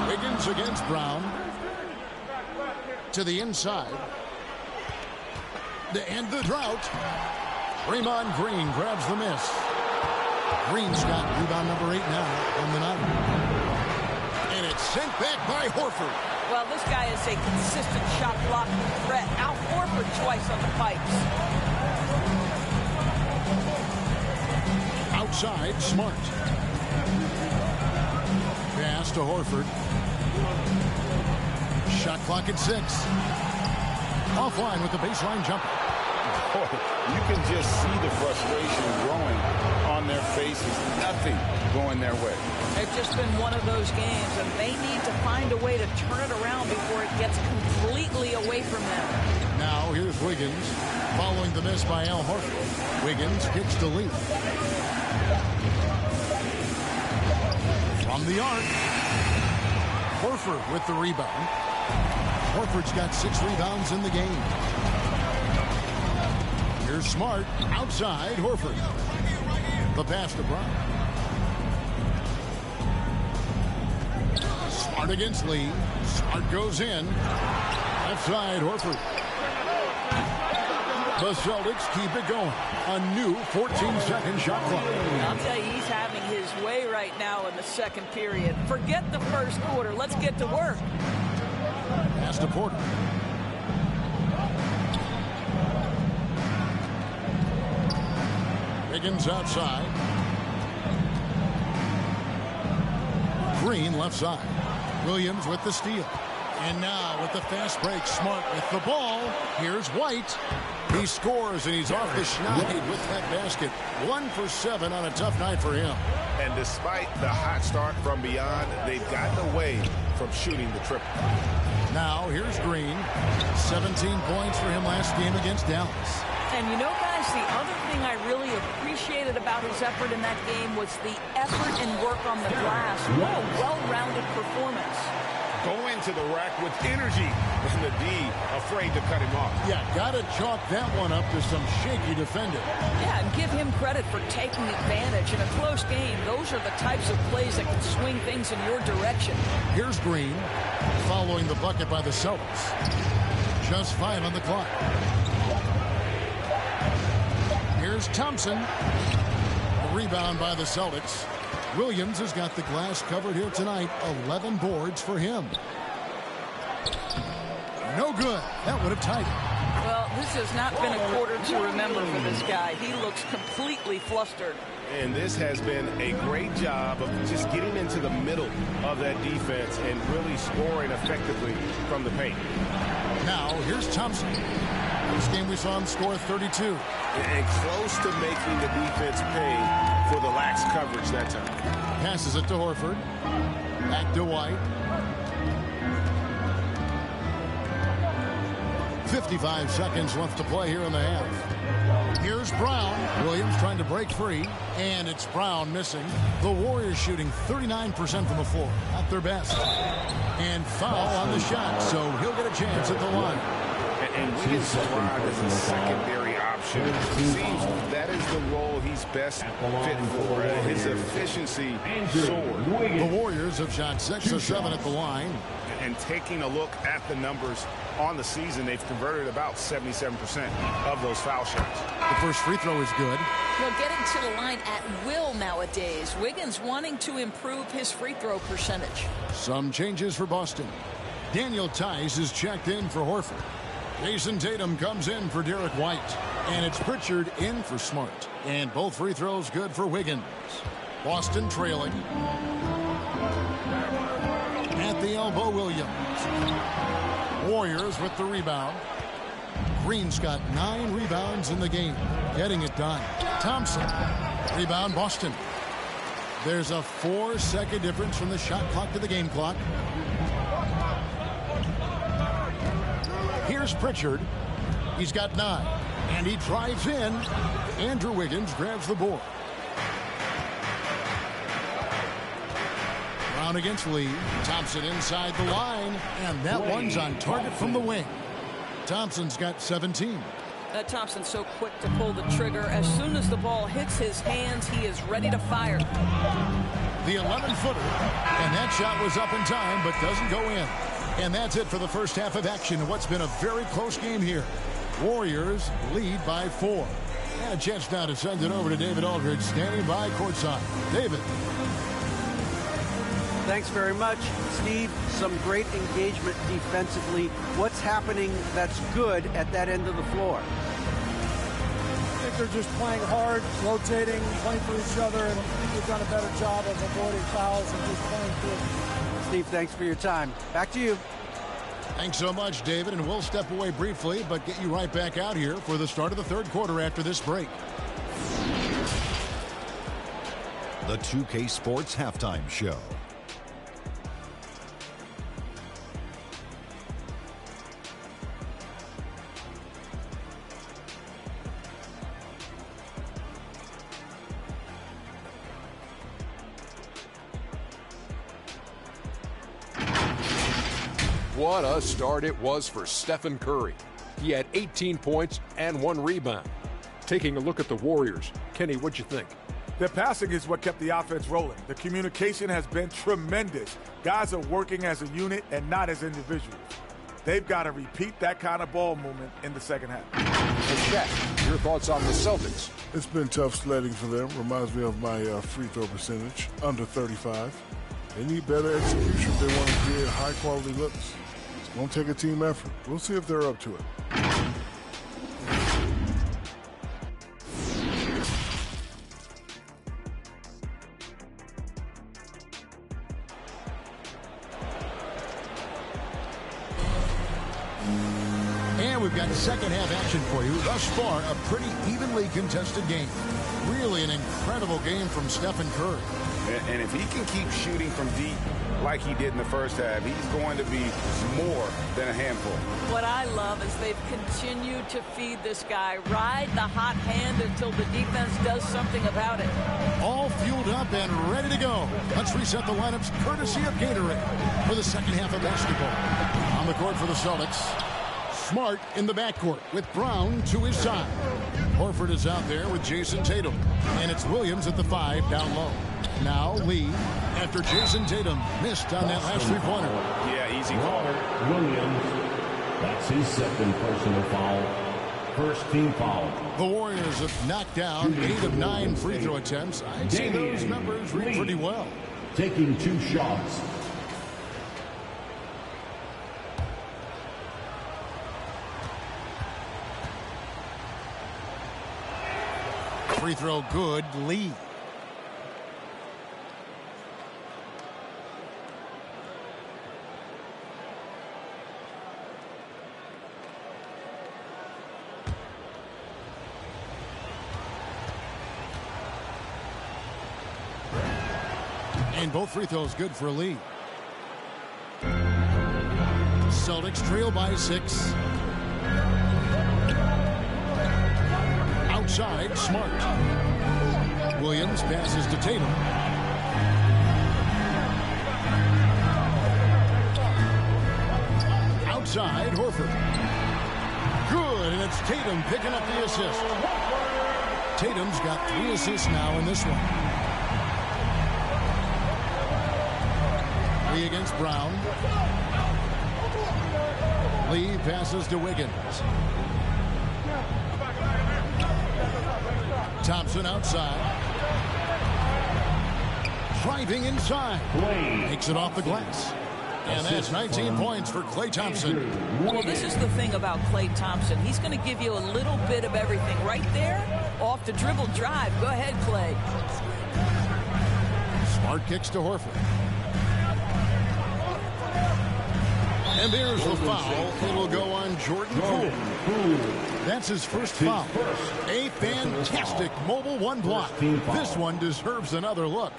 Speaker 2: Wiggins against Brown. To the inside. To end the drought. Draymond Green grabs the miss. Green's got rebound number 8 now on the night. And it's sent back by Horford.
Speaker 5: Well, this guy is a consistent shot blocking threat. Al Horford twice on the pipes.
Speaker 2: Outside, Smart. Pass to Horford. Shot clock at 6. Offline with the baseline jumper.
Speaker 4: You can just see the frustration growing on their faces. Nothing going their way.
Speaker 5: It's just been one of those games, and they need to find a way to turn it around before it gets completely away from them.
Speaker 2: Now here's Wiggins following the miss by Al Horford. Wiggins kicks to Lee. From the arc. Horford with the rebound. Horford's got 6 rebounds in the game. Here's Smart outside Horford. The pass to Brown. Smart against Lee. Smart goes in. Left side Horford. The Celtics keep it going. A new 14-second shot clock.
Speaker 5: I'll tell you, he's having his way right now in the second period. Forget the first quarter. Let's get to work.
Speaker 2: Pass to Porter. Wiggins outside. Green left side. Williams with the steal. And now with the fast break, Smart with the ball. Here's White. He scores, and he's off the schneid with that basket. 1 for 7 on a tough night for him.
Speaker 8: And despite the hot start from beyond, they've gotten away from shooting the triple.
Speaker 2: Now here's Green. 17 points for him last game against Dallas.
Speaker 5: And you know, guys, the other thing I really appreciated about his effort in that game was the effort and work on the glass. What a well-rounded performance.
Speaker 4: Going to the rack with energy, and the D afraid to cut him off.
Speaker 2: Yeah, got to chalk that one up to some shaky defending.
Speaker 5: Yeah, and give him credit for taking advantage. In a close game, those are the types of plays that can swing things in your direction.
Speaker 2: Here's Green, following the bucket by the Celtics. Just 5 on the clock. Here's Thompson. A rebound by the Celtics. Williams has got the glass covered here tonight. 11 boards for him. No good. That would have tied it.
Speaker 5: Well, this has not been a quarter to remember for this guy. He looks completely flustered.
Speaker 8: And this has been a great job of just getting into the middle of that defense and really scoring effectively from the paint.
Speaker 2: Now, here's Thompson. This game we saw him score 32.
Speaker 8: And close to making the defense pay for the lax coverage that time.
Speaker 2: Passes it to Horford. Back to White. 55 seconds left to play here in the half. Here's Brown. Williams trying to break free. And it's Brown missing. The Warriors shooting 39% from the floor. At their best. And foul on the shot. So he'll get a chance at the line.
Speaker 4: And Wiggins described as a secondary option. It seems that is the role he's best fit for. His efficiency soared.
Speaker 2: The Warriors have shot 6 of 7 at the line.
Speaker 4: And taking a look at the numbers on the season, they've converted about 77% of those foul shots.
Speaker 2: The first free throw is good.
Speaker 5: He'll getting to the line at will nowadays. Wiggins wanting to improve his free throw percentage.
Speaker 2: Some changes for Boston. Daniel Tice is checked in for Horford. Jason Tatum comes in for Derek White. And it's Pritchard in for Smart. And both free throws good for Wiggins. Boston trailing. At the elbow, Williams. Warriors with the rebound. Green's got 9 rebounds in the game. Getting it done. Thompson. Rebound, Boston. There's a 4-second difference from the shot clock to the game clock. Here's Pritchard. He's got 9. And he drives in. Andrew Wiggins grabs the board. Brown against Lee. Thompson inside the line. And that one's on target from the wing. Thompson's got 17.
Speaker 5: Thompson's so quick to pull the trigger. As soon as the ball hits his hands, he is ready to fire.
Speaker 2: The 11-footer. And that shot was up in time, but doesn't go in. And that's it for the first half of action. What's been a very close game here. Warriors lead by 4. And a chance now to send it over to David Aldridge, standing by courtside. David.
Speaker 3: Thanks very much, Steve. Some great engagement defensively. What's happening that's good at that end of the floor?
Speaker 9: I think they're just playing hard, rotating, playing for each other, and I think they've done a better job of avoiding fouls and just playing through.
Speaker 3: Steve, thanks for your time. Back to you.
Speaker 2: Thanks so much, David, and we'll step away briefly, but get you right back out here for the start of the third quarter after this break.
Speaker 10: The 2K Sports Halftime Show.
Speaker 11: What a start it was for Stephen Curry. He had 18 points and 1 rebound. Taking a look at the Warriors, Kenny, what'd you think?
Speaker 12: Their passing is what kept the offense rolling. The communication has been tremendous. Guys are working as a unit and not as individuals. They've got to repeat that kind of ball movement in the second half.
Speaker 11: Hey, Shaq, your thoughts on the Celtics?
Speaker 13: It's been tough sledding for them. Reminds me of my free throw percentage, under 35. They need better execution if they want to create high-quality looks. It's going to take a team effort. We'll see if they're up to it.
Speaker 2: And we've got second half action for you. Thus far, a pretty evenly contested game. Really an incredible game from Stephen Curry.
Speaker 4: And if he can keep shooting from deep like he did in the first half, he's going to be more than a handful.
Speaker 5: What I love is they've continued to feed this guy, ride the hot hand until the defense does something about it.
Speaker 2: All fueled up and ready to go. Let's reset the lineups courtesy of Gatorade for the second half of basketball. On the court for the Celtics, Smart in the backcourt with Brown to his side. Horford is out there with Jason Tatum. And it's Williams at the 5 down low. Now Lee after Jason Tatum missed on that last three-pointer.
Speaker 4: Yeah, easy call.
Speaker 1: Williams, that's his second personal foul. First team foul.
Speaker 2: The Warriors have knocked down 8 of 9 free throw attempts. I'd say those numbers read pretty well.
Speaker 1: Taking 2 shots.
Speaker 2: Free throw good. Lee. And both free throws good for Lee. Celtics trail by 6. Outside, Smart. Williams passes to Tatum. Outside, Horford. Good, and it's Tatum picking up the assist. Tatum's got 3 assists now in this one. Lee against Brown. Lee passes to Wiggins. Thompson outside. Driving inside. Makes it off the glass. And that's 19 points for Klay Thompson.
Speaker 5: Well, this is the thing about Klay Thompson. He's going to give you a little bit of everything. Right there, off the dribble drive. Go ahead, Klay.
Speaker 2: Smart kicks to Horford. And there's the foul. It'll go on Jordan Poole. That's his first foul. A fantastic mobile 1 block. This one deserves another look.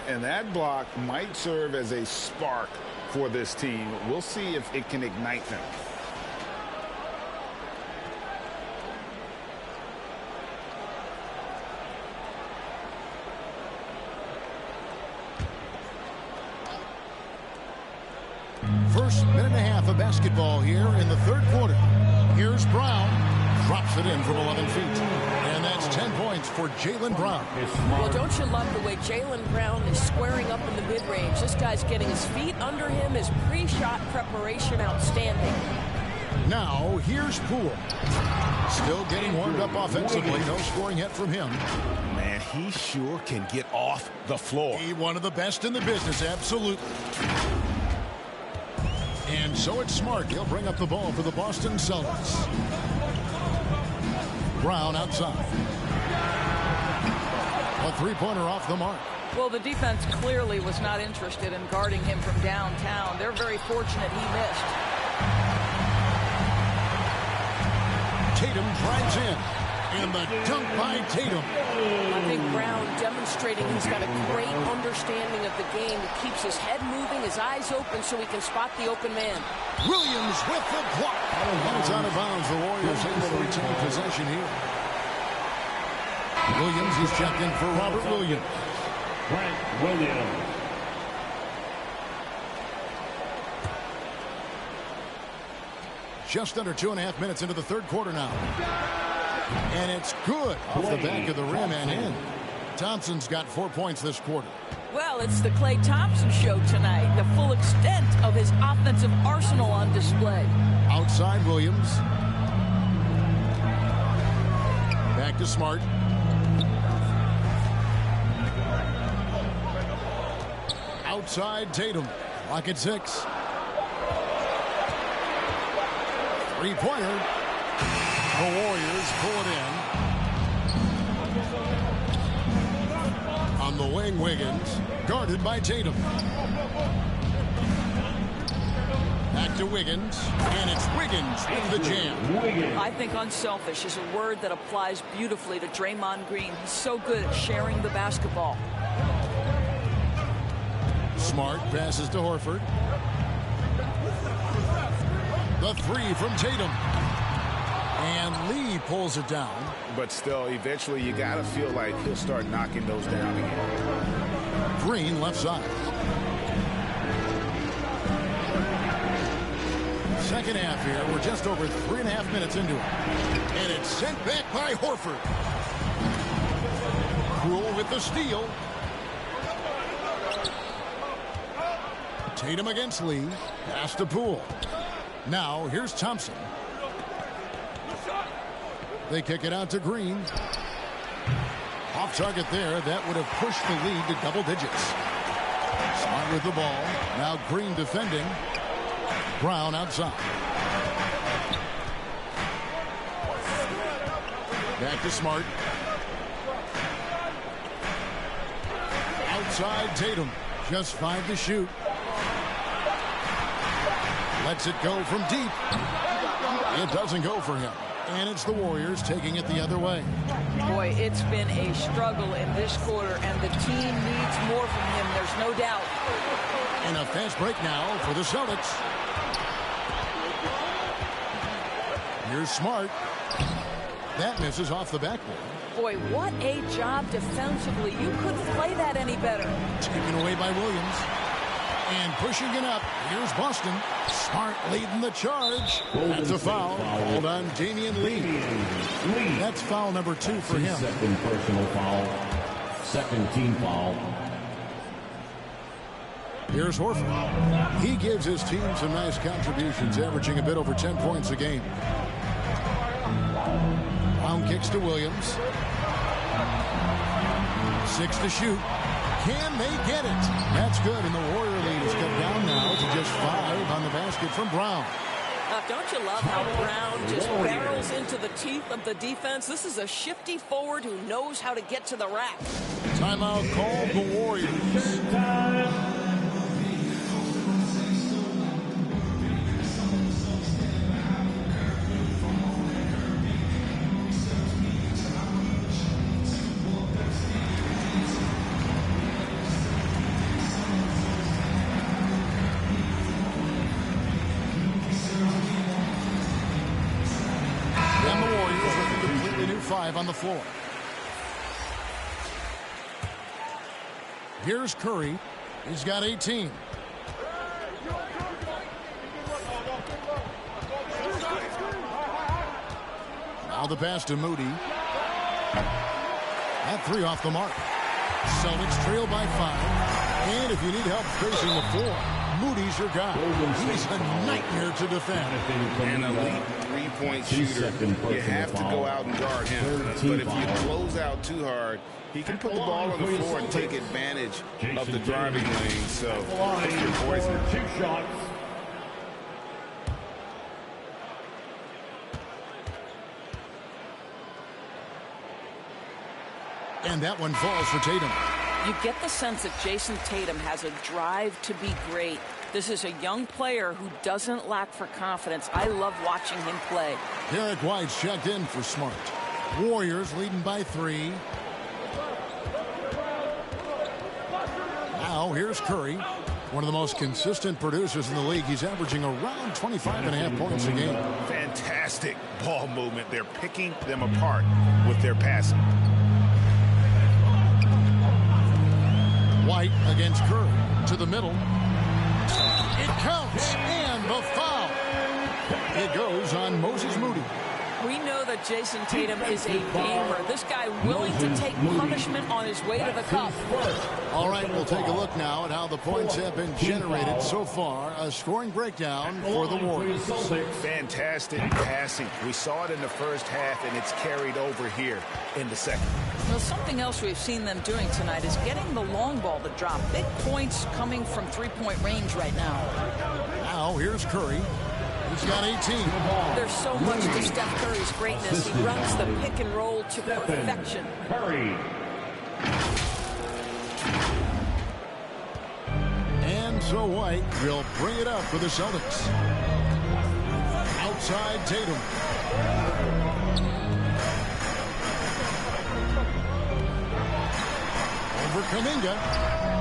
Speaker 4: And that block might serve as a spark for this team. We'll see if it can ignite them.
Speaker 2: First minute and a half of basketball here in the third quarter. Here's Brown. Drops it in from 11 feet. And that's 10 points for Jaylen Brown.
Speaker 6: Well, don't you love the way Jaylen Brown is squaring up in the mid-range? This guy's getting his feet under him. His pre-shot preparation outstanding.
Speaker 2: Now, here's Poole. Still getting warmed up offensively. No scoring yet from him.
Speaker 8: Man, he sure can get off the floor.
Speaker 2: He one of the best in the business, absolutely. And so it's Smart. He'll bring up the ball for the Boston Celtics. Brown outside. A three-pointer off the mark.
Speaker 5: Well, the defense clearly was not interested in guarding him from downtown. They're very fortunate he missed.
Speaker 2: Tatum drives in. And the dunk by Tatum.
Speaker 6: I think Brown demonstrating he's got a great understanding of the game. He keeps his head moving, his eyes open so he can spot the open man.
Speaker 2: Williams with the block. And it's out of bounds. The Warriors able to retain possession here. Williams is checked in for Robert Williams.
Speaker 1: Frank Williams.
Speaker 2: Just under 2.5 minutes into the third quarter now. And it's good off the back of the rim and in. Thompson's got 4 points this quarter.
Speaker 5: Well, it's the Klay Thompson show tonight. The full extent of his offensive arsenal on display.
Speaker 2: Outside Williams. Back to Smart. Outside Tatum. Clock at 6. Three-pointer. The Warriors pull it in. On the wing, Wiggins. Guarded by Tatum. Back to Wiggins. And it's Wiggins with the jam.
Speaker 5: I think unselfish is a word that applies beautifully to Draymond Green. He's so good at sharing the basketball.
Speaker 2: Smart passes to Horford. The three from Tatum. And Lee pulls it down.
Speaker 4: But still, eventually you got to feel like he'll start knocking those down again.
Speaker 2: Green left side. Second half here. We're just over 3.5 minutes into it. And it's sent back by Horford. Poole with the steal. Tatum against Lee. Pass to Poole. Now, here's Thompson. They kick it out to Green. Off target there. That would have pushed the lead to double digits. Smart with the ball. Now Green defending. Brown outside. Back to Smart. Outside Tatum. Just 5 to shoot. Lets it go from deep. It doesn't go for him. And it's the Warriors taking it the other way.
Speaker 5: Boy, it's been a struggle in this quarter, and the team needs more from him. They're There's no doubt.
Speaker 2: And a fast break now for the Celtics. Here's Smart. That misses off the backboard.
Speaker 5: Boy, what a job defensively. You couldn't play that any better.
Speaker 2: Taken away by Williams. And pushing it up. Here's Boston. Smart leading the charge. That's a foul. Hold on, Damian Lee. That's foul number 2 for him.
Speaker 1: Second personal foul. Second team foul.
Speaker 2: Here's Horford. He gives his team some nice contributions, averaging a bit over 10 points a game. Brown kicks to Williams. 6 to shoot. Can they get it? That's good, and the Warrior lead is cut down now to just 5 on the basket from Brown.
Speaker 6: Don't you love how Brown just barrels into the teeth of the defense? This is a shifty forward who knows how to get to the rack.
Speaker 2: Timeout called the Warriors. On the floor. Here's Curry. He's got 18. Now the pass to Moody. That 3 off the mark. Celtics trail by 5. And if you need help facing the floor, Moody's your guy. He's a nightmare to defend.
Speaker 4: An elite three-point shooter. You have to go out and guard him. But if you close out too hard, he can put the ball on the floor and take advantage of the driving lane. So pick your poison.
Speaker 1: 2 shots.
Speaker 2: And that one falls for Tatum.
Speaker 5: You get the sense that Jason Tatum has a drive to be great. This is a young player who doesn't lack for confidence. I love watching him play.
Speaker 2: Derek White's checked in for Smart. Warriors leading by 3. Now here's Curry, one of the most consistent producers in the league. He's averaging around 25.5 points a game.
Speaker 4: Fantastic ball movement. They're picking them apart with their passing.
Speaker 2: White against Curry to the middle. It counts, and the foul. It goes on Moses Moody.
Speaker 5: We know that Jason Tatum is a gamer. This guy willing to take punishment on his way to the cup.
Speaker 2: All right, we'll take a look now at how the points have been generated so far. A scoring breakdown for the Warriors.
Speaker 4: Fantastic passing. We saw it in the first half, and it's carried over here in the second.
Speaker 5: Well, something else we've seen them doing tonight is getting the long ball to drop. Big points coming from three-point range right now.
Speaker 2: Now here's Curry. He's got 18.
Speaker 6: There's so much to Steph Curry's greatness. He runs the pick and roll to perfection.
Speaker 1: Curry.
Speaker 2: And so White will bring it up for the Celtics. Outside Tatum. Over Kuminga.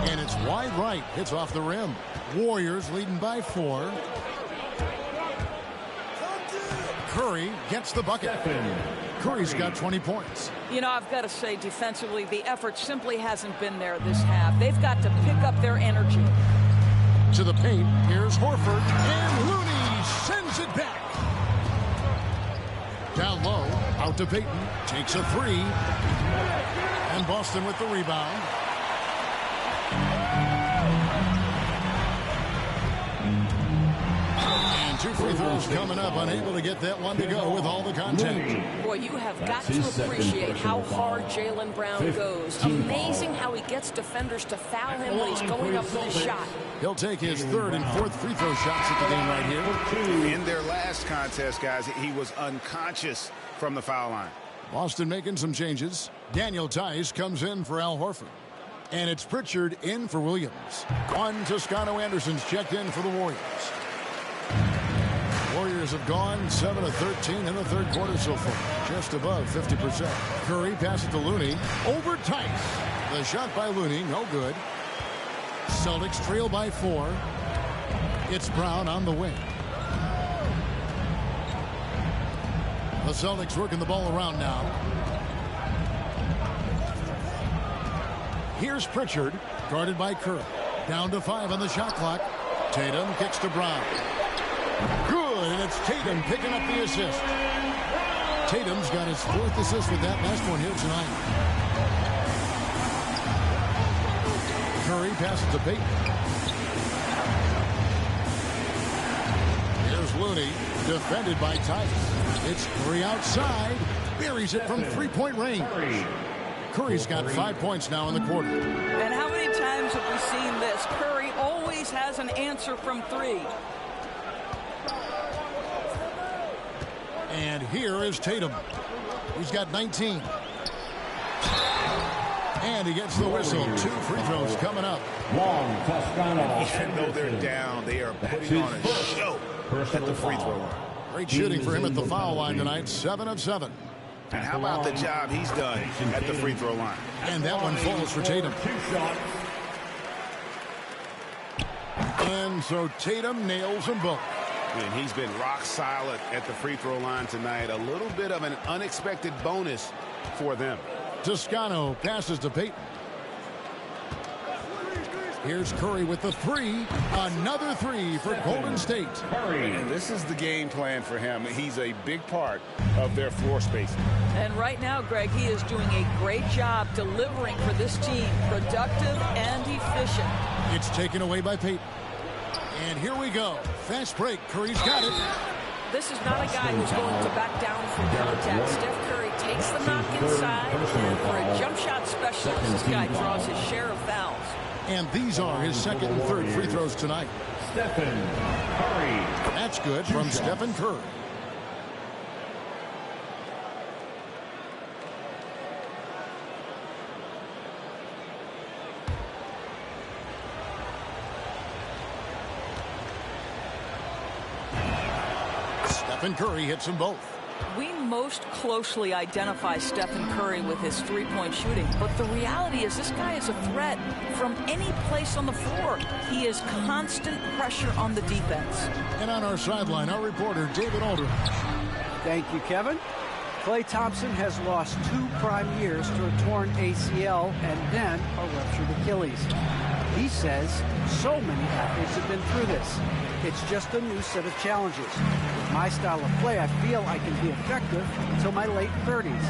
Speaker 2: And it's wide right. Hits off the rim. Warriors leading by 4. Curry gets the bucket. Curry's got 20 points.
Speaker 5: You know, I've got to say, defensively, the effort simply hasn't been there this half. They've got to pick up their energy.
Speaker 2: To the paint, here's Horford, and Looney sends it back. Down low, out to Payton, takes a 3. And Boston with the rebound. And 2 free throws coming up, unable to get that one to go with all the contact.
Speaker 6: Boy, you have got to appreciate how hard Jaylen Brown goes. Amazing how he gets defenders to foul him when he's going up for the shot.
Speaker 2: He'll take his 3rd and 4th free throw shots at the game right here.
Speaker 4: In their last contest, guys, he was unconscious from the foul line.
Speaker 2: Boston making some changes. Daniel Tice comes in for Al Horford. And it's Pritchard in for Williams. Juan Toscano Anderson's checked in for the Warriors. Warriors have gone 7 of 13 in the 3rd quarter so far. Just above 50%. Curry passes to Looney. Over Tice. The shot by Looney, no good. Celtics trail by 4. It's Brown on the wing. The Celtics working the ball around now. Here's Pritchard, guarded by Curry. Down to 5 on the shot clock. Tatum kicks to Brown. Good, and it's Tatum picking up the assist. Tatum's got his 4th assist with that last one here tonight. Curry passes to Payton. Here's Looney, defended by Tice. It's Curry outside. Buries it from 3-point range. Curry's got 5 points now in the quarter.
Speaker 5: And how many times have we seen this? Curry always has an answer from 3.
Speaker 2: And here is Tatum. He's got 19. And he gets the whistle. 2 free throws coming up.
Speaker 1: Long Toscano.
Speaker 4: Even though they're down, they are putting on a show at the free throw line.
Speaker 2: Great shooting for him at the foul line tonight. 7 of 7.
Speaker 4: And how about the job he's done at the free throw line?
Speaker 2: And that one falls for Tatum.
Speaker 1: 2 shots.
Speaker 2: And so Tatum nails them both.
Speaker 4: And he's been rock solid at the free throw line tonight. A little bit of an unexpected bonus for them.
Speaker 2: Toscano passes to Payton. Here's Curry with the 3. Another 3 for Golden State.
Speaker 4: And this is the game plan for him. He's a big part of their floor spacing.
Speaker 5: And right now, Greg, he is doing a great job delivering for this team. Productive and efficient.
Speaker 2: It's taken away by Payton. And here we go. Fast break. Curry's got it.
Speaker 6: This is not a guy who's going to back down from contact. Steph Curry takes the knock inside, and for a jump shot specialist, this guy draws his share of fouls.
Speaker 2: And these are his 2nd and 3rd free throws tonight.
Speaker 1: Stephen Curry.
Speaker 2: That's good from Stephen Curry. Stephen Curry hits them both.
Speaker 5: We most closely identify Stephen Curry with his 3-point shooting, but the reality is this guy is a threat from any place on the floor. He is constant pressure on the defense.
Speaker 2: And on our sideline, our reporter, David Aldridge.
Speaker 3: Thank you, Kevin. Klay Thompson has lost 2 prime years to a torn ACL and then a ruptured Achilles. He says so many athletes have been through this. It's just a new set of challenges. With my style of play, I feel I can be effective until my late 30s.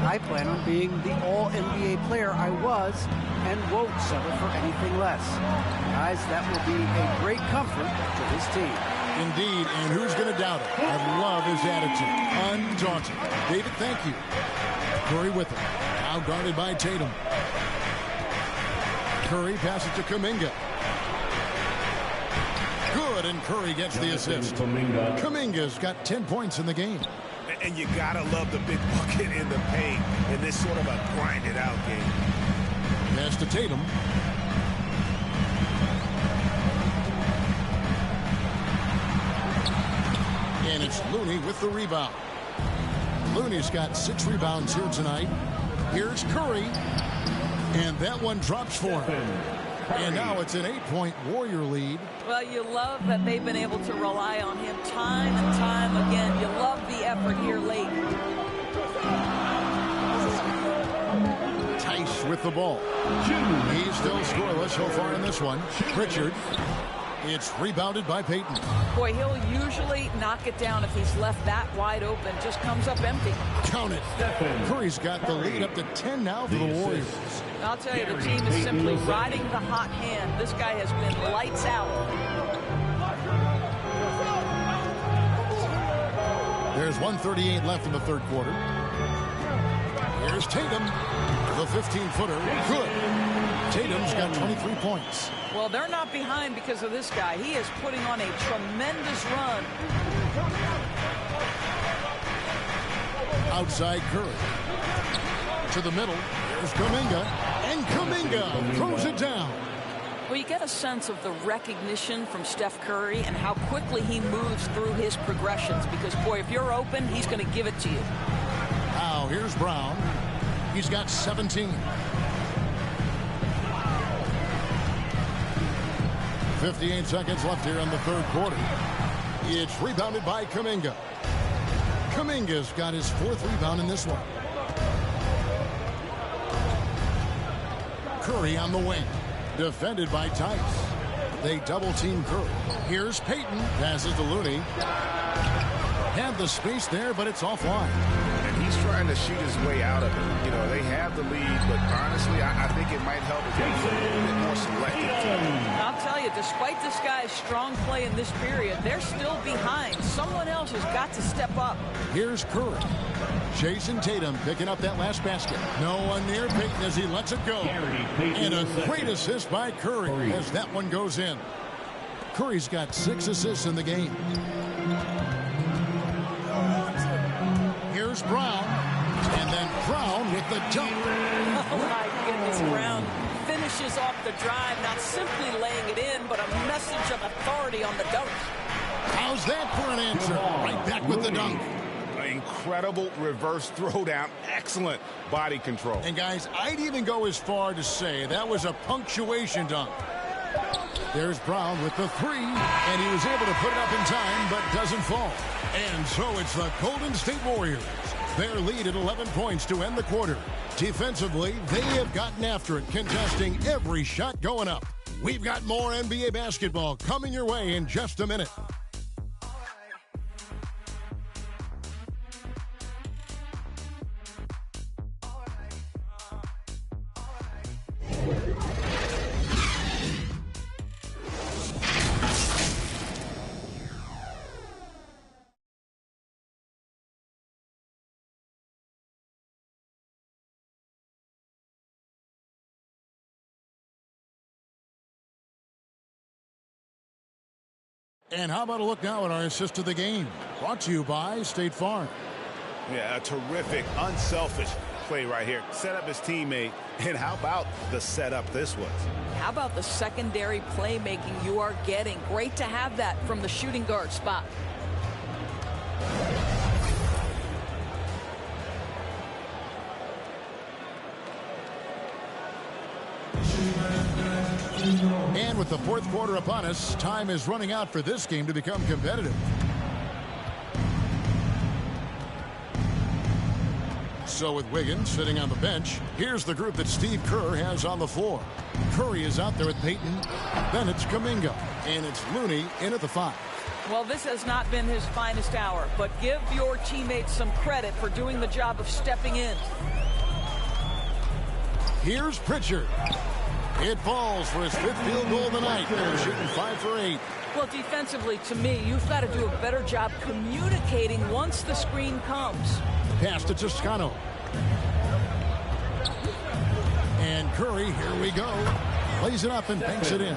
Speaker 3: I plan on being the all-NBA player I was and won't settle for anything less. Guys, that will be a great comfort to this team.
Speaker 2: Indeed, and who's going to doubt it? I love his attitude. Undaunted. David, thank you. Curry with him. Now guarded by Tatum. Curry passes to Kuminga. Good, and Curry gets the assist. Kuminga's got 10 points in the game.
Speaker 4: And you gotta love the big bucket in the paint in this sort of a grinded out game.
Speaker 2: Pass to Tatum. And it's Looney with the rebound. Looney's got 6 rebounds here tonight. Here's Curry. And that one drops for him. And now it's an 8-point Warrior lead.
Speaker 5: Well, you love that they've been able to rely on him time and time again. You love the effort here late.
Speaker 2: Tice with the ball. He's still scoreless so far in this one. Pritchard. It's rebounded by Payton.
Speaker 5: Boy, he'll usually knock it down if he's left that wide open. Just comes up empty.
Speaker 2: Count it. Curry's got the lead up to 10 now for the Warriors.
Speaker 5: I'll tell you, the team is simply riding the hot hand. This guy has been lights out.
Speaker 2: There's 1:38 left in the 3rd quarter. Here's Tatum. The 15-footer. Good. Tatum's got 23 points.
Speaker 5: Well, they're not behind because of this guy. He is putting on a tremendous run.
Speaker 2: Outside Curry. To the middle. There's Kuminga. And Kuminga throws it down.
Speaker 5: Well, you get a sense of the recognition from Steph Curry and how quickly he moves through his progressions. Because, boy, if you're open, he's going to give it to you.
Speaker 2: Now, here's Brown. He's got 17. 58 seconds left here in the third quarter. It's rebounded by Kuminga. Kuminga's got his 4th rebound in this one. Curry on the wing. Defended by Tice. They double-team Curry. Here's Payton. Passes to Looney. Had the space there, but it's offline.
Speaker 4: And he's trying to shoot his way out of it. You know, they have the lead, but honestly, I think it might help if he's a little bit more selective.
Speaker 5: I'll tell you, despite this guy's strong play in this period, they're still behind. Someone else has got to step up.
Speaker 2: Here's Curry. Jason Tatum picking up that last basket. No one near Payton as he lets it go. And a great assist by Curry as that one goes in. Curry's got 6 assists in the game. Here's Brown. And then Brown with the dunk.
Speaker 5: Oh, my goodness. Brown finishes off the drive, not simply laying it in, but a message of authority on the dunk.
Speaker 2: How's that for an answer? Right back with the dunk.
Speaker 4: Incredible reverse throwdown. Excellent body control.
Speaker 2: And, guys, I'd even go as far to say that was a punctuation dunk. There's Brown with the 3, and he was able to put it up in time, but doesn't fall. And so it's the Golden State Warriors. Their lead at 11 points to end the quarter. Defensively, they have gotten after it, contesting every shot going up. We've got more NBA basketball coming your way in just a minute. And how about a look now at our assist of the game? Brought to you by State Farm.
Speaker 4: Yeah, a terrific, unselfish play right here. Set up his teammate. And how about the setup this was?
Speaker 5: How about the secondary playmaking you are getting? Great to have that from the shooting guard spot.
Speaker 2: And with the fourth quarter upon us, time is running out for this game to become competitive. So with Wiggins sitting on the bench, here's the group that Steve Kerr has on the floor. Curry is out there with Payton. Then it's Kuminga. And it's Looney in at the 5.
Speaker 5: Well, this has not been his finest hour, but give your teammates some credit for doing the job of stepping in.
Speaker 2: Here's Pritchard. It falls for his 5th field goal of the night. They're shooting 5 for 8.
Speaker 5: Well, defensively, to me, you've got to do a better job communicating once the screen comes.
Speaker 2: Pass to Toscano. And Curry, here we go. Lays it up and banks it in.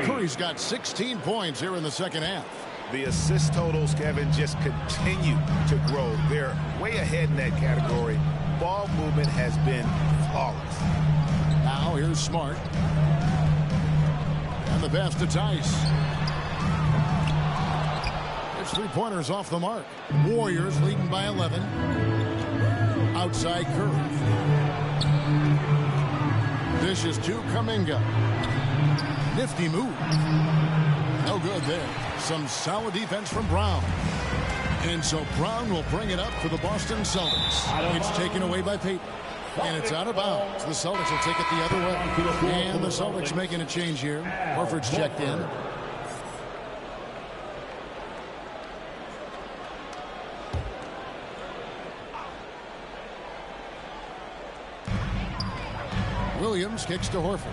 Speaker 2: Curry's got 16 points here in the second half.
Speaker 4: The assist totals, Kevin, just continue to grow. They're way ahead in that category. Ball movement has been flawless.
Speaker 2: Now here's Smart. And the pass to Tice. It's 3-pointers off the mark. Warriors leading by 11. Outside curve. Dishes to Kuminga. Nifty move. No good there. Some solid defense from Brown. And so Brown will bring it up for the Boston Celtics. It's taken away by Payton. And it's out of bounds. The Celtics will take it the other way. And the Celtics making a change here. Horford's checked in. Williams kicks to Horford.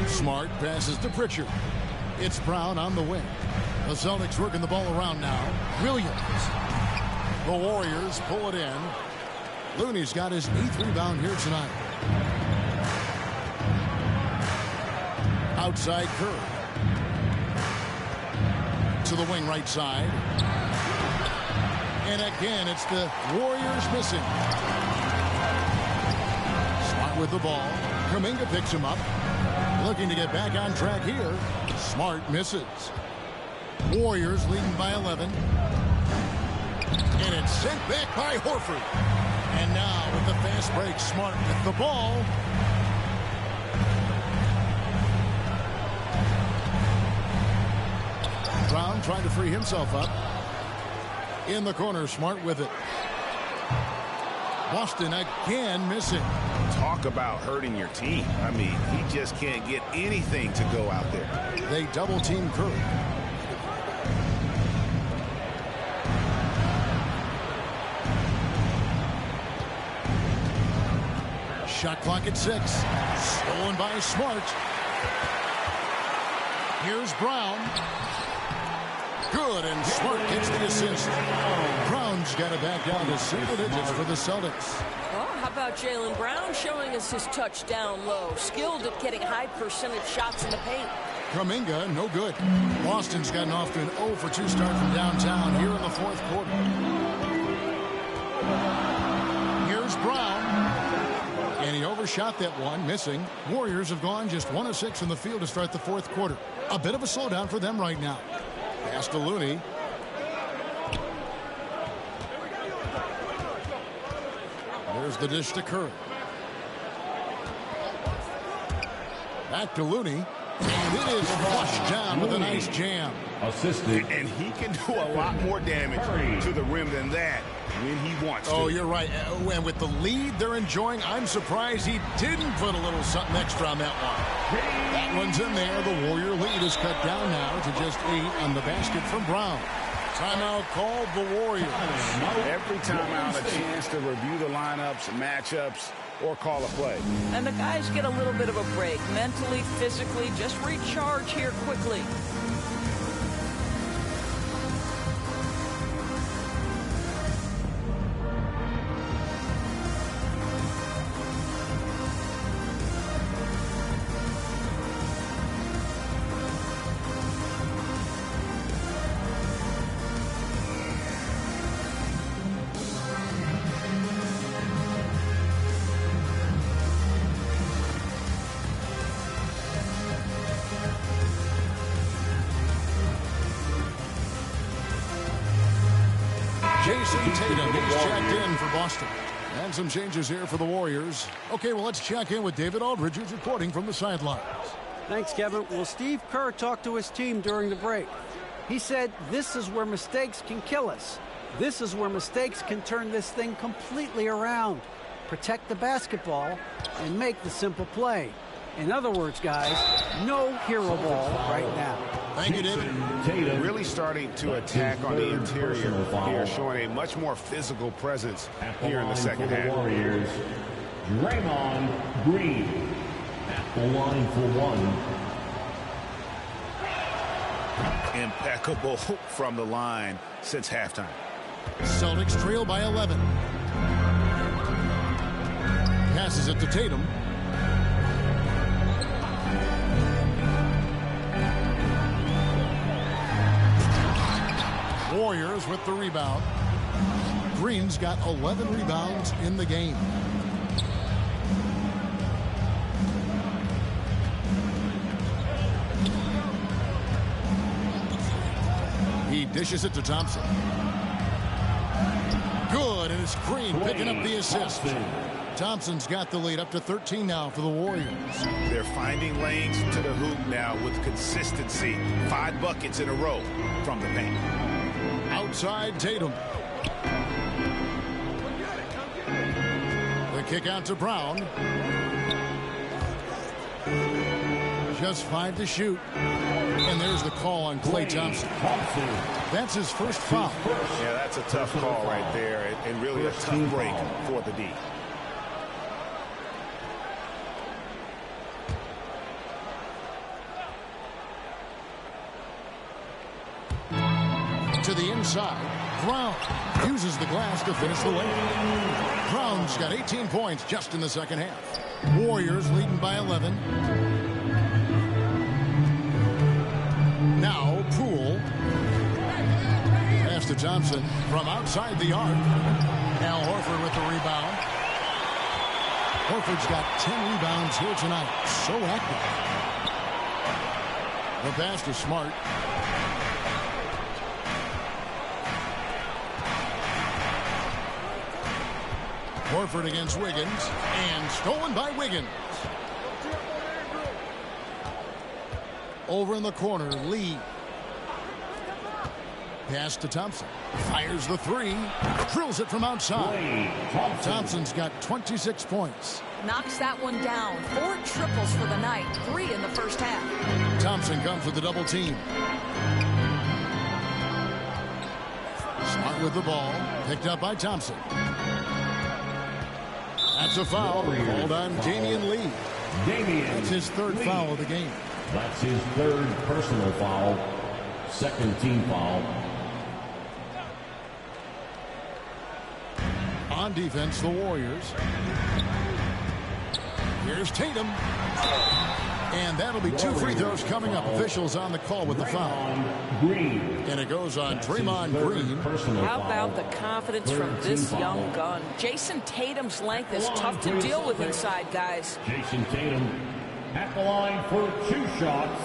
Speaker 2: Smart passes to Pritchard. It's Brown on the wing. The Celtics working the ball around now. Williams. The Warriors pull it in. Looney's got his 8th rebound here tonight. Outside curve. To the wing right side. And again, it's the Warriors missing. Smart with the ball. Kuminga picks him up. Looking to get back on track here. Smart misses. Warriors leading by 11. And it's sent back by Horford. And now with the fast break, Smart with the ball. Brown trying to free himself up. In the corner, Smart with it. Boston again missing.
Speaker 4: Talk about hurting your team. I mean, he just can't get anything to go out there.
Speaker 2: They double team Curry. Shot clock at 6. Stolen by Smart. Here's Brown. Good, and Smart gets the assist. Brown's got it back down to single digits for the Celtics.
Speaker 6: Well, how about Jaylen Brown showing us his touchdown low? Skilled at getting high percentage shots in the paint.
Speaker 2: Kuminga, no good. Boston's gotten off to an 0 for 2 start from downtown here in the fourth quarter. Here's Brown. And he overshot that one, missing. Warriors have gone just 1 of 6 in the field to start the fourth quarter. A bit of a slowdown for them right now. Pass to Looney. There's the dish to Curry. Back to Looney. And it is flushed down with a nice jam.
Speaker 1: Assisted.
Speaker 4: And he can do a lot more damage to the rim than that when he wants to.
Speaker 2: Oh, you're right. And with the lead they're enjoying, I'm surprised he didn't put a little something extra on that one. That one's in there. The Warrior lead is cut down now to just 8 on the basket from Brown. Timeout called the Warriors.
Speaker 4: Every timeout a chance to review the lineups, matchups, or call a play.
Speaker 5: And the guys get a little bit of a break, mentally, physically, just recharge here quickly.
Speaker 2: Jason Tatum is checked in for Boston. And some changes here for the Warriors. Okay, well, let's check in with David Aldridge, who's reporting from the sidelines.
Speaker 3: Thanks, Kevin. Well, Steve Kerr talked to his team during the break. He said, this is where mistakes can kill us. This is where mistakes can turn this thing completely around. Protect the basketball and make the simple play. In other words, guys, no hero ball right now.
Speaker 2: Thank you, David.
Speaker 4: Really starting to attack on the interior here, showing a much more physical presence here in the second half.
Speaker 1: Warriors, Draymond Green at the line for one.
Speaker 4: Impeccable from the line since halftime.
Speaker 2: Celtics trail by 11. Passes it to Tatum. Warriors with the rebound. Green's got 11 rebounds in the game. He dishes it to Thompson. Good, and it's Green picking up the assist. Thompson's got the lead up to 13 now for the Warriors.
Speaker 4: They're finding lanes to the hoop now with consistency. 5 buckets in a row from the paint.
Speaker 2: Outside Tatum. The kick out to Brown. Just 5 to shoot. And there's the call on Klay Thompson. That's his first foul.
Speaker 4: Yeah, that's a tough call right there, and really a tough break for the D.
Speaker 2: To the inside. Brown uses the glass to finish the layup. Brown's got 18 points just in the second half. Warriors leading by 11. Now Poole. Pass to Thompson from outside the arc. Al Horford with the rebound. Horford's got 10 rebounds here tonight. So active. The pass to Smart. Horford against Wiggins, and stolen by Wiggins. Over in the corner, Lee. Pass to Thompson. Fires the three. Drills it from outside. Thompson's got 26 points.
Speaker 5: Knocks that one down. 4 triples for the night. 3 in the first half.
Speaker 2: Thompson comes with the double team. Smart with the ball. Picked up by Thompson. That's a foul. Called on Damian Lee. That's his third foul of the game.
Speaker 1: That's his third personal foul. Second team foul.
Speaker 2: On defense, the Warriors. Here's Tatum. And that'll be 2 free throws coming up. Officials on the call with the foul. And it goes on Draymond Green.
Speaker 6: How about the confidence from this young gun? Jason Tatum's length is tough to deal with inside, guys.
Speaker 1: Jason Tatum at the line for 2 shots.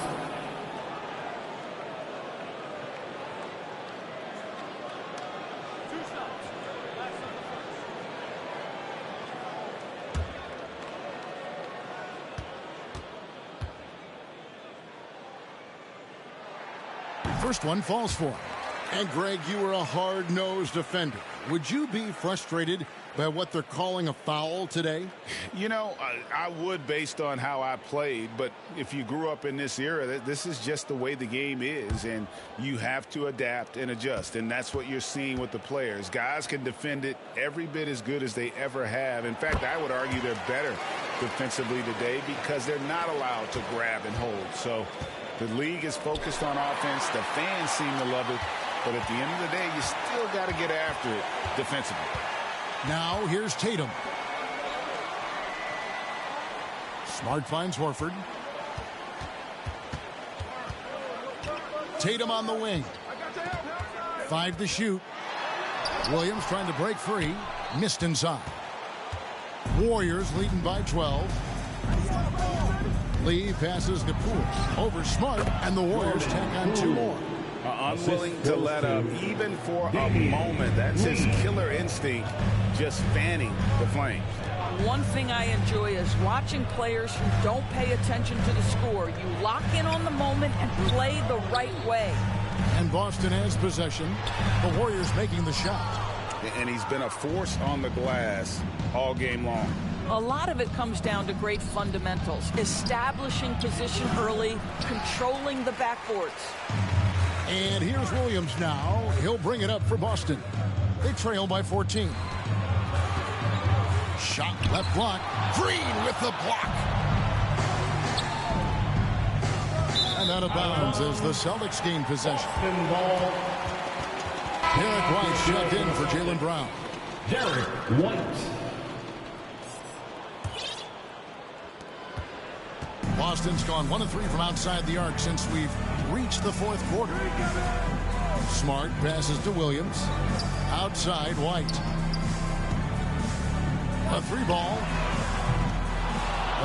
Speaker 2: First one falls for him. And Greg, you were a hard-nosed defender. Would you be frustrated by what they're calling a foul today?
Speaker 4: You know, I would based on how I played, but if you grew up in this era, this is just the way the game is, and you have to adapt and adjust, and that's what you're seeing with the players. Guys can defend it every bit as good as they ever have. In fact, I would argue they're better defensively today because they're not allowed to grab and hold. So the league is focused on offense. The fans seem to love it. But at the end of the day, you still got to get after it defensively.
Speaker 2: Now here's Tatum. Smart finds Horford. Tatum on the wing. 5 to shoot. Williams trying to break free. Missed inside. Warriors leading by 12. Lee passes to Poole. Over Smart, and the Warriors take on 2 more.
Speaker 4: Unwilling to let up, even for a moment. That's his killer instinct, just fanning the flames.
Speaker 5: One thing I enjoy is watching players who don't pay attention to the score. You lock in on the moment and play the right way.
Speaker 2: And Boston has possession. The Warriors making the shot.
Speaker 4: And he's been a force on the glass all game long.
Speaker 5: A lot of it comes down to great fundamentals. Establishing position early, controlling the backboards.
Speaker 2: And here's Williams now. He'll bring it up for Boston. They trail by 14. Shot left block. Green with the block. And out of bounds as the Celtics gain possession. Derek White shoved in for Jaylen Brown.
Speaker 1: Derek White.
Speaker 2: Boston's gone 1 of 3 from outside the arc since we've reached the 4th quarter. Smart passes to Williams. Outside, White. A 3-ball.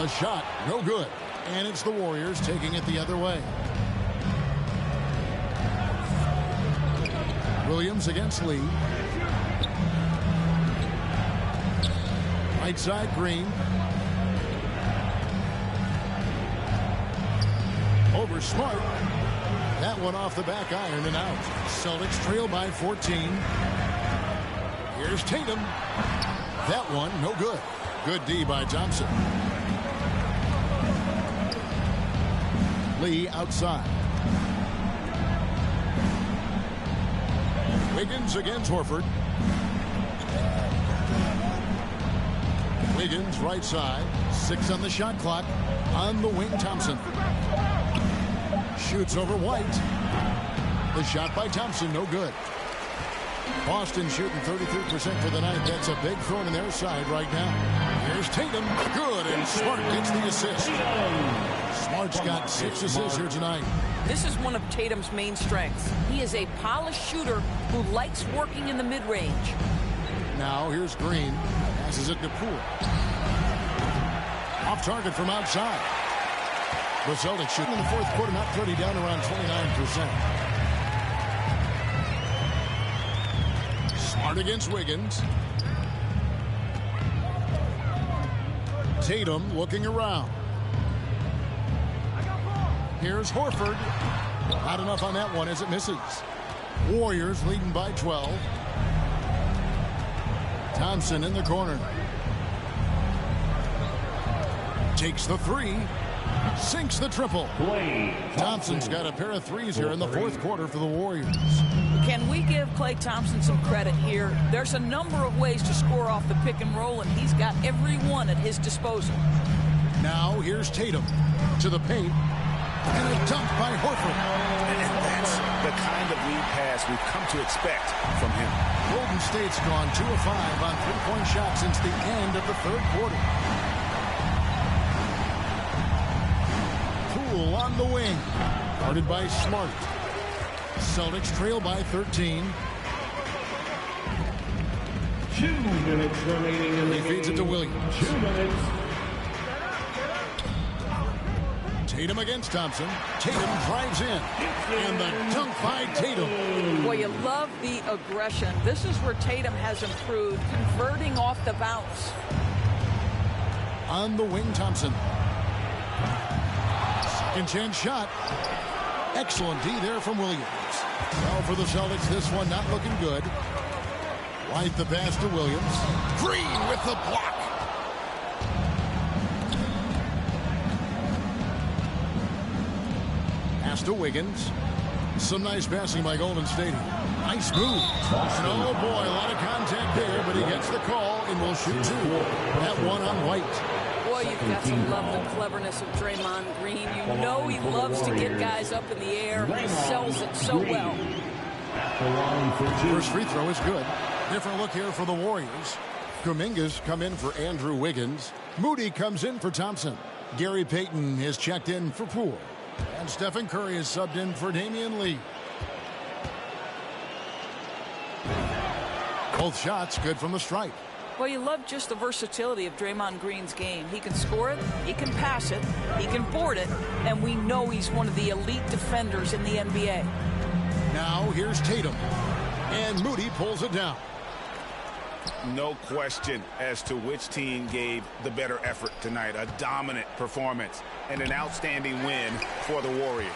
Speaker 2: A shot, no good. And it's the Warriors taking it the other way. Williams against Lee. Right side, Green. Over Smart. That one off the back iron and out. Celtics trail by 14. Here's Tatum. That one, no good. Good D by Thompson. Lee outside. Wiggins against Horford. Wiggins right side. 6 on the shot clock. On the wing, Thompson. Shoots over White. The shot by Thompson, no good. Boston shooting 33% for the night. That's a big throw in their side right now. Here's Tatum. Good, and Smart gets the assist. Smart's got 6 assists here tonight.
Speaker 6: This is one of Tatum's main strengths. He is a polished shooter who likes working in the mid-range.
Speaker 2: Now here's Green. Passes it to Poole. Off target from outside. The Celtics shooting in the 4th quarter, not 30, down around 29%. Smart against Wiggins. Tatum looking around. Here's Horford. Not enough on that one as it misses. Warriors leading by 12. Thompson in the corner. Takes the three. Sinks the triple. Thompson's got a pair of threes here in the fourth quarter for the Warriors.
Speaker 5: Can we give Klay Thompson some credit here? There's a number of ways to score off the pick and roll, and he's got every one at his disposal.
Speaker 2: Now here's Tatum to the paint. And a dunk by Horford.
Speaker 4: And that's the kind of lead pass we've come to expect from him.
Speaker 2: Golden State's gone 2 of 5 on three-point shots since the end of the third quarter. Poole on the wing. Guarded by Smart. Celtics trail by 13.
Speaker 1: 2 minutes remaining in the game.
Speaker 2: He feeds it to Williams.
Speaker 1: 2 minutes.
Speaker 2: Tatum against Thompson. Tatum drives in. And the dunk by Tatum.
Speaker 5: Boy, you love the aggression. This is where Tatum has improved, converting off the bounce.
Speaker 2: On the wing, Thompson. Second chance shot. Excellent D there from Williams. Well, for the Celtics, this one not looking good. White the pass to Williams. Green with the block. Pass to Wiggins. Some nice passing by Golden State. Nice move. Oh, boy, a lot of contact there, but he gets the call and will shoot two. That one on White.
Speaker 5: Boy, you've got to love the cleverness of Draymond Green. You know he loves to get guys up in the air. He sells it so well.
Speaker 2: First free throw is good. Different look here for the Warriors. Kuminga's come in for Andrew Wiggins. Moody comes in for Thompson. Gary Payton is checked in for Poole. And Stephen Curry is subbed in for Damian Lee. Both shots good from the stripe.
Speaker 5: Well, you love just the versatility of Draymond Green's game. He can score it, he can pass it, he can board it, and we know he's one of the elite defenders in the NBA.
Speaker 2: Now here's Tatum. And Moody pulls it down.
Speaker 4: No question as to which team gave the better effort tonight. A dominant performance and an outstanding win for the Warriors.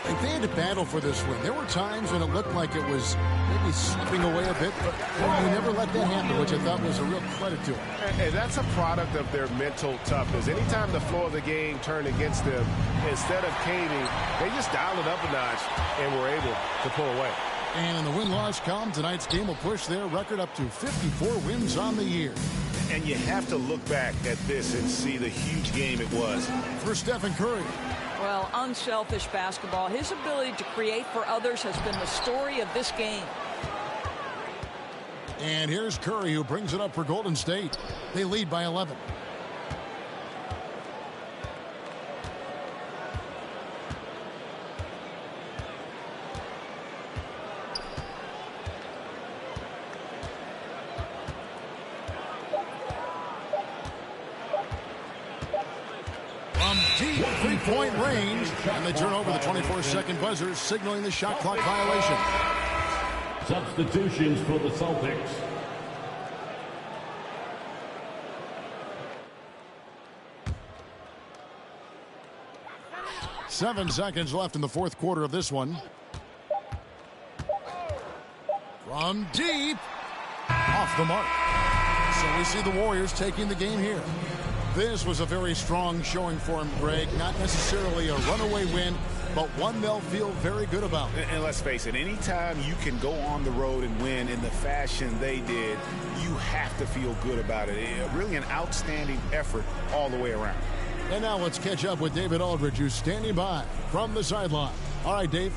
Speaker 2: Like they had to battle for this win. There were times when it looked like it was maybe slipping away a bit, but they never let that happen, which I thought was a real credit to them.
Speaker 8: And that's a product of their mental toughness. Anytime the flow of the game turned against them, instead of caving, they just dialed it up a notch and were able to pull away.
Speaker 2: And in the win-loss column, tonight's game will push their record up to 54 wins on the year.
Speaker 4: And you have to look back at this and see the huge game it was.
Speaker 2: For Stephen Curry.
Speaker 5: Well, unselfish basketball. His ability to create for others has been the story of this game.
Speaker 2: And here's Curry, who brings it up for Golden State. They lead by 11. Deep three-point range, and they turn over the 24-second buzzer, signaling the shot clock violation.
Speaker 1: Substitutions for the Celtics.
Speaker 2: Seven seconds left in the fourth quarter of this one. From deep, off the mark. So we see the Warriors taking the game here. This was a very strong showing for him, Greg. Not necessarily a runaway win, but one they'll feel very good about.
Speaker 4: And let's face it, anytime you can go on the road and win in the fashion they did, you have to feel good about it. Really an outstanding effort all the way around.
Speaker 2: And now let's catch up with David Aldridge, who's standing by from the sideline. All right, Dave.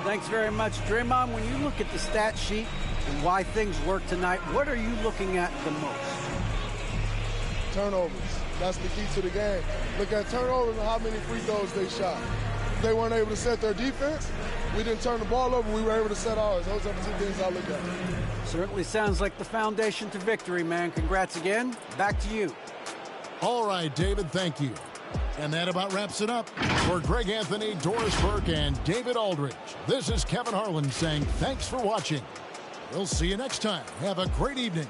Speaker 3: Thanks very much, Draymond. When you look at the stat sheet and why things work tonight, what are you looking at the most?
Speaker 13: Turnovers. That's the key to the game. Look at turnovers and how many free throws they shot. They weren't able to set their defense. We didn't turn the ball over. We were able to set ours. Those are the two things I look at.
Speaker 3: Certainly sounds like the foundation to victory, man. Congrats again. Back to you.
Speaker 2: All right, David, thank you. And that about wraps it up. For Greg Anthony, Doris Burke, and David Aldridge, this is Kevin Harlan saying thanks for watching. We'll see you next time. Have a great evening.